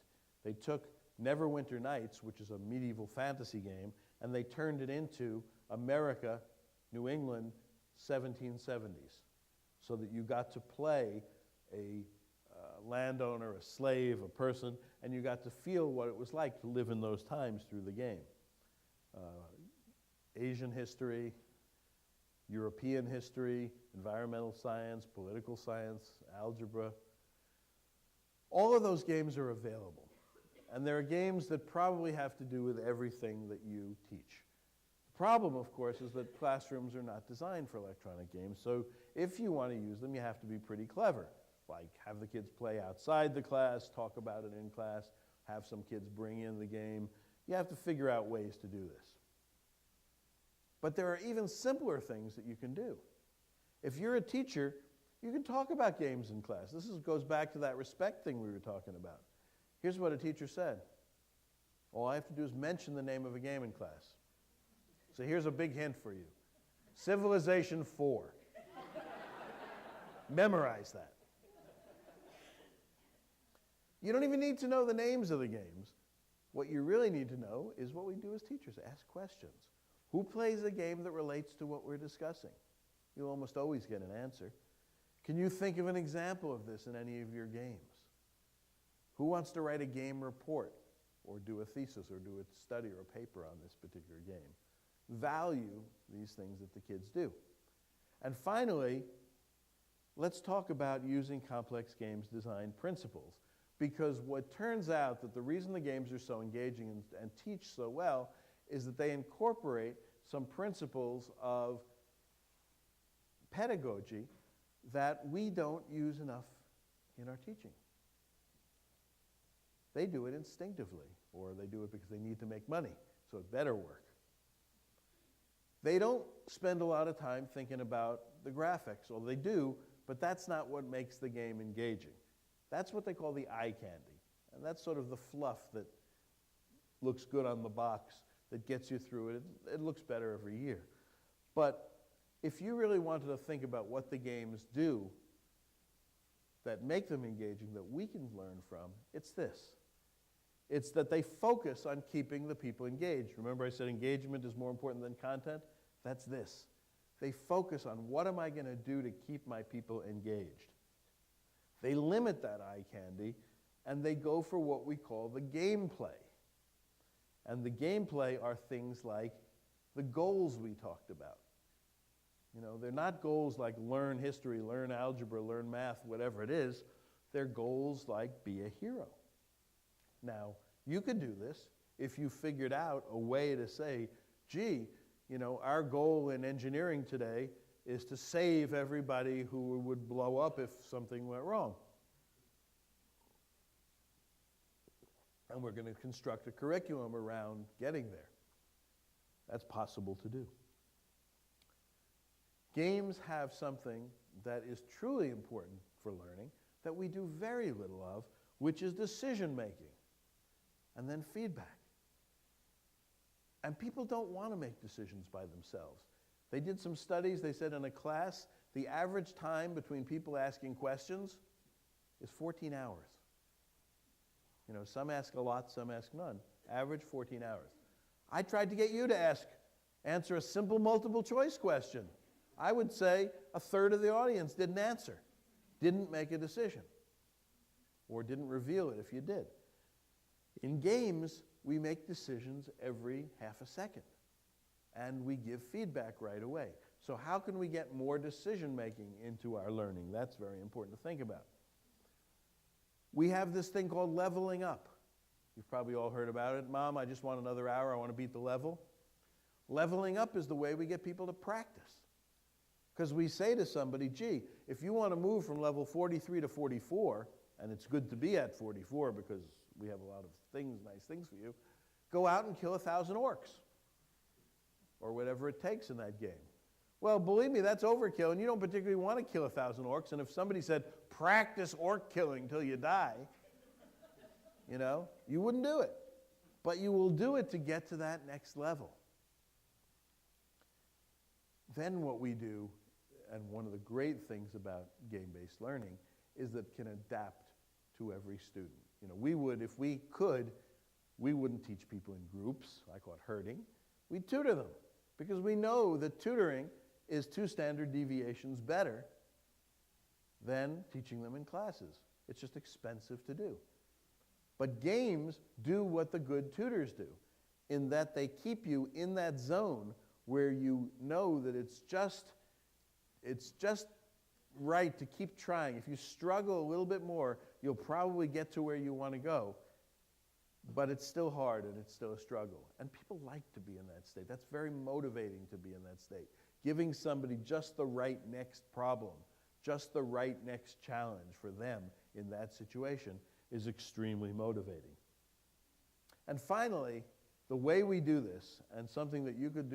[SPEAKER 2] They took Neverwinter Nights, which is a medieval fantasy game, and they turned it into America, New England, 1770s, so that you got to play a landowner, a slave, a person, and you got to feel what it was like to live in those times through the game. Asian history, European history, environmental science, political science, algebra. All of those games are available. And there are games that probably have to do with everything that you teach. The problem, of course, is that classrooms are not designed for electronic games, so if you want to use them, you have to be pretty clever. Like have the kids play outside the class, talk about it in class, have some kids bring in the game. You have to figure out ways to do this. But there are even simpler things that you can do. If you're a teacher, you can talk about games in class. This goes back to that respect thing we were talking about. Here's what a teacher said. All I have to do is mention the name of a game in class. So here's a big hint for you. Civilization 4. Memorize that. You don't even need to know the names of the games. What you really need to know is what we do as teachers, ask questions. Who plays a game that relates to what we're discussing? You'll almost always get an answer. Can you think of an example of this in any of your games? Who wants to write a game report or do a thesis or do a study or a paper on this particular game? Value these things that the kids do. And finally, let's talk about using complex games design principles. Because what turns out that the reason the games are so engaging and teach so well is that they incorporate some principles of pedagogy that we don't use enough in our teaching. They do it instinctively, or they do it because they need to make money, so it better work. They don't spend a lot of time thinking about the graphics, or they do, but that's not what makes the game engaging. That's what they call the eye candy, and that's sort of the fluff that looks good on the box that gets you through it. It looks better every year. But if you really wanted to think about what the games do that make them engaging, that we can learn from, it's this. It's that they focus on keeping the people engaged. Remember I said engagement is more important than content? That's this. They focus on what am I going to do to keep my people engaged. They limit that eye candy, and they go for what we call the gameplay. And the gameplay are things like the goals we talked about. You know, they're not goals like learn history, learn algebra, learn math, whatever it is. They're goals like be a hero. Now, you could do this if you figured out a way to say, gee, you know, our goal in engineering today is to save everybody who would blow up if something went wrong. And we're going to construct a curriculum around getting there. That's possible to do. Games have something that is truly important for learning that we do very little of, which is decision making and then feedback. And people don't want to make decisions by themselves. They did some studies. They said in a class, the average time between people asking questions is 14 hours. You know, some ask a lot, some ask none. Average 14 hours. I tried to get you to answer a simple multiple choice question. I would say a third of the audience didn't answer, didn't make a decision, or didn't reveal it if you did. In games, we make decisions every half a second, and we give feedback right away. So how can we get more decision making into our learning? That's very important to think about. We have this thing called leveling up. You've probably all heard about it. Mom, I just want another hour. I want to beat the level. Leveling up is the way we get people to practice. Because we say to somebody, gee, if you want to move from level 43 to 44, and it's good to be at 44 because we have a lot of things, nice things for you, go out and kill 1,000 orcs, or whatever it takes in that game. Well, believe me, that's overkill, and you don't particularly want to kill 1,000 orcs. And if somebody said, practice orc killing till you die, you wouldn't do it. But you will do it to get to that next level. Then what we do, and one of the great things about game-based learning, is that it can adapt to every student. We would, if we could, we wouldn't teach people in groups. I call it herding. We'd tutor them, because we know that tutoring is 2 standard deviations better than teaching them in classes. It's just expensive to do. But games do what the good tutors do, in that they keep you in that zone where you know that it's just right to keep trying. If you struggle a little bit more, you'll probably get to where you want to go. But it's still hard and it's still a struggle. And people like to be in that state. That's very motivating to be in that state. Giving somebody just the right next problem, just the right next challenge for them in that situation is extremely motivating. And finally, the way we do this, and something that you could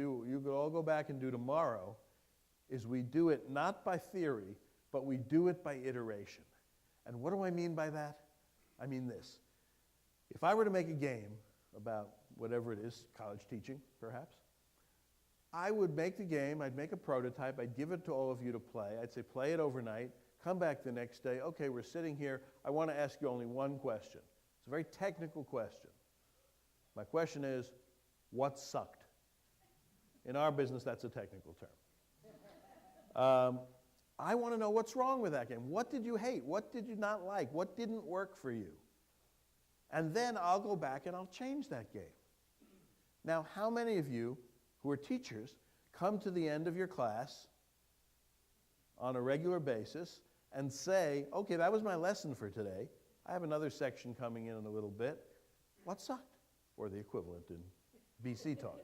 [SPEAKER 2] all go back and do tomorrow, is we do it not by theory, but we do it by iteration. And what do I mean by that? I mean this. If I were to make a game about whatever it is, college teaching, perhaps, I would make the game, I'd make a prototype, I'd give it to all of you to play, I'd say play it overnight, come back the next day, okay, we're sitting here, I want to ask you only one question. It's a very technical question. My question is, what sucked? In our business, that's a technical term. I want to know what's wrong with that game. What did you hate? What did you not like? What didn't work for you? And then I'll go back and I'll change that game. Now, how many of you who are teachers come to the end of your class on a regular basis and say, okay, that was my lesson for today. I have another section coming in a little bit. What sucked? Or the equivalent in BC talk.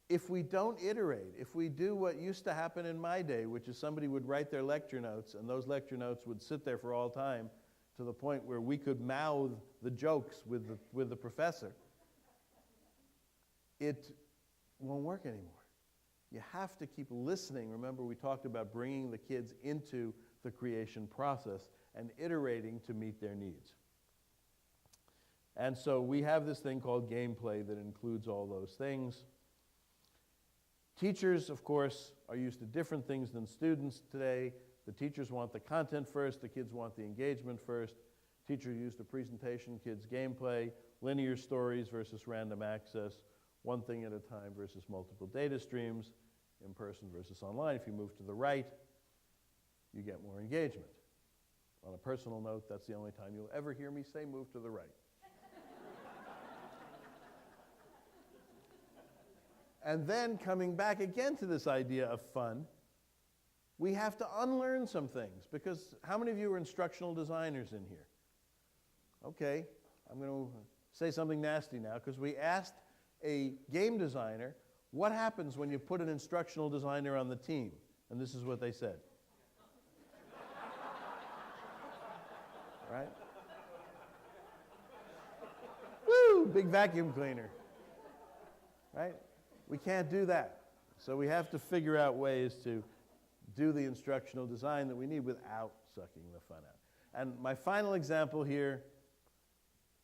[SPEAKER 2] If we don't iterate, if we do what used to happen in my day, which is somebody would write their lecture notes, and those lecture notes would sit there for all time to the point where we could mouth the jokes with the professor, it won't work anymore. You have to keep listening. Remember, we talked about bringing the kids into the creation process and iterating to meet their needs. And so we have this thing called gameplay that includes all those things. Teachers, of course, are used to different things than students today. The teachers want the content first, the kids want the engagement first. Teachers use the presentation, kids gameplay, linear stories versus random access, one thing at a time versus multiple data streams, in person versus online. If you move to the right, you get more engagement. On a personal note, that's the only time you'll ever hear me say move to the right. And then coming back again to this idea of fun, we have to unlearn some things, because how many of you are instructional designers in here? Okay, I'm going to say something nasty now, because we asked a game designer, what happens when you put an instructional designer on the team? And this is what they said. Right? Woo, big vacuum cleaner. Right? We can't do that. So we have to figure out ways to do the instructional design that we need without sucking the fun out. And my final example here,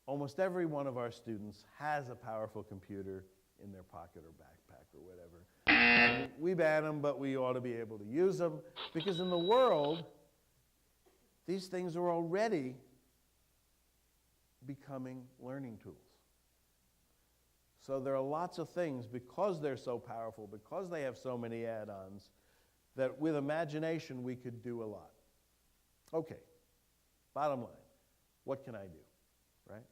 [SPEAKER 2] almost every one of our students has a powerful computer in their pocket or backpack or whatever. And we ban them, but we ought to be able to use them, because in the world, these things are already becoming learning tools. So there are lots of things, because they're so powerful, because they have so many add-ons, that with imagination we could do a lot. Okay, bottom line, what can I do, right?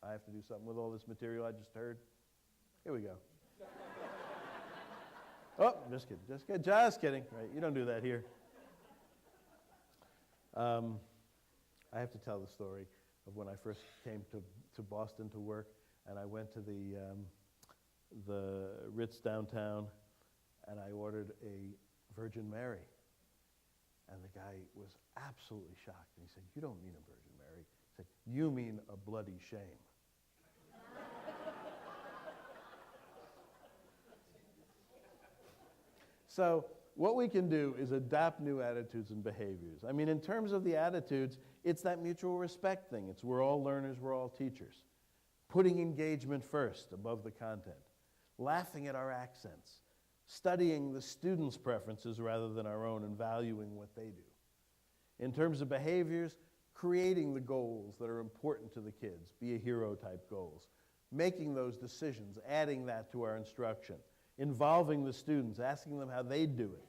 [SPEAKER 2] I have to do something with all this material I just heard. Here we go. Oh, just kidding, right? You don't do that here. I have to tell the story of when I first came to Boston to work, and I went to the Ritz downtown, and I ordered a Virgin Mary. And the guy was absolutely shocked. And he said, "You don't mean a Virgin Mary." He said, "You mean a bloody shame." So what we can do is adapt new attitudes and behaviors. I mean, in terms of the attitudes, it's that mutual respect thing. It's we're all learners, we're all teachers. Putting engagement first above the content. Laughing at our accents. Studying the students' preferences rather than our own and valuing what they do. In terms of behaviors, creating the goals that are important to the kids, be a hero type goals. Making those decisions, adding that to our instruction. Involving the students, asking them how they do it.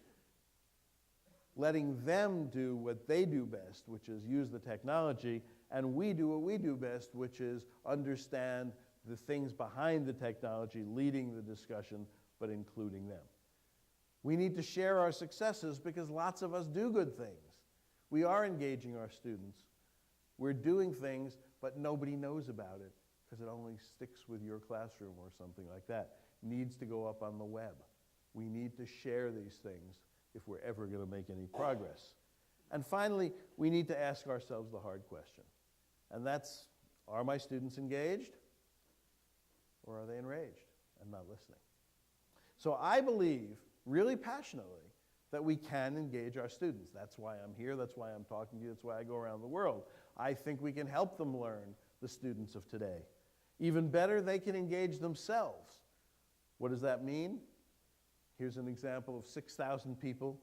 [SPEAKER 2] Letting them do what they do best, which is use the technology, and we do what we do best, which is understand the things behind the technology, leading the discussion, but including them. We need to share our successes because lots of us do good things. We are engaging our students. We're doing things, but nobody knows about it because it only sticks with your classroom or something like that. It needs to go up on the web. We need to share these things if we're ever going to make any progress. And finally, we need to ask ourselves the hard question. And that's, are my students engaged? Or are they enraged and not listening? So I believe, really passionately, that we can engage our students. That's why I'm here, that's why I'm talking to you, that's why I go around the world. I think we can help them learn, the students of today. Even better, they can engage themselves. What does that mean? Here's an example of 6,000 people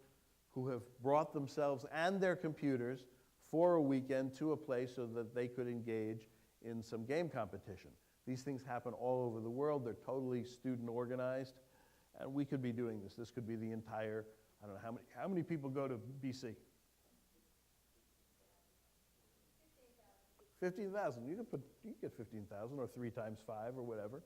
[SPEAKER 2] who have brought themselves and their computers for a weekend to a place so that they could engage in some game competition. These things happen all over the world. They're totally student organized. And we could be doing this. This could be the entire, I don't know, how many people go to BC? 15,000. You can get 15,000 or 3 times 5 or whatever.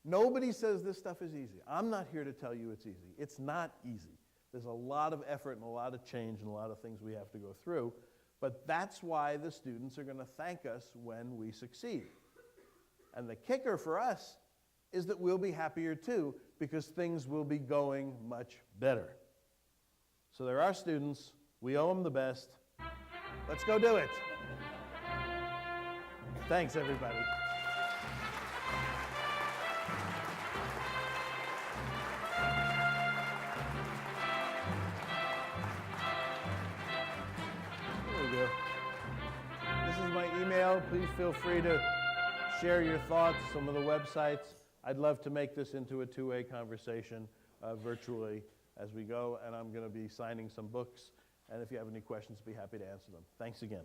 [SPEAKER 2] Nobody says this stuff is easy. I'm not here to tell you it's easy. It's not easy. There's a lot of effort and a lot of change and a lot of things we have to go through. But that's why the students are going to thank us when we succeed. And the kicker for us is that we'll be happier too because things will be going much better. So they're our students. We owe them the best. Let's go do it. Thanks, everybody. There we go. This is my email. Please feel free to share your thoughts, some of the websites. I'd love to make this into a two-way conversation virtually as we go, and I'm going to be signing some books. And if you have any questions, I'd be happy to answer them. Thanks again.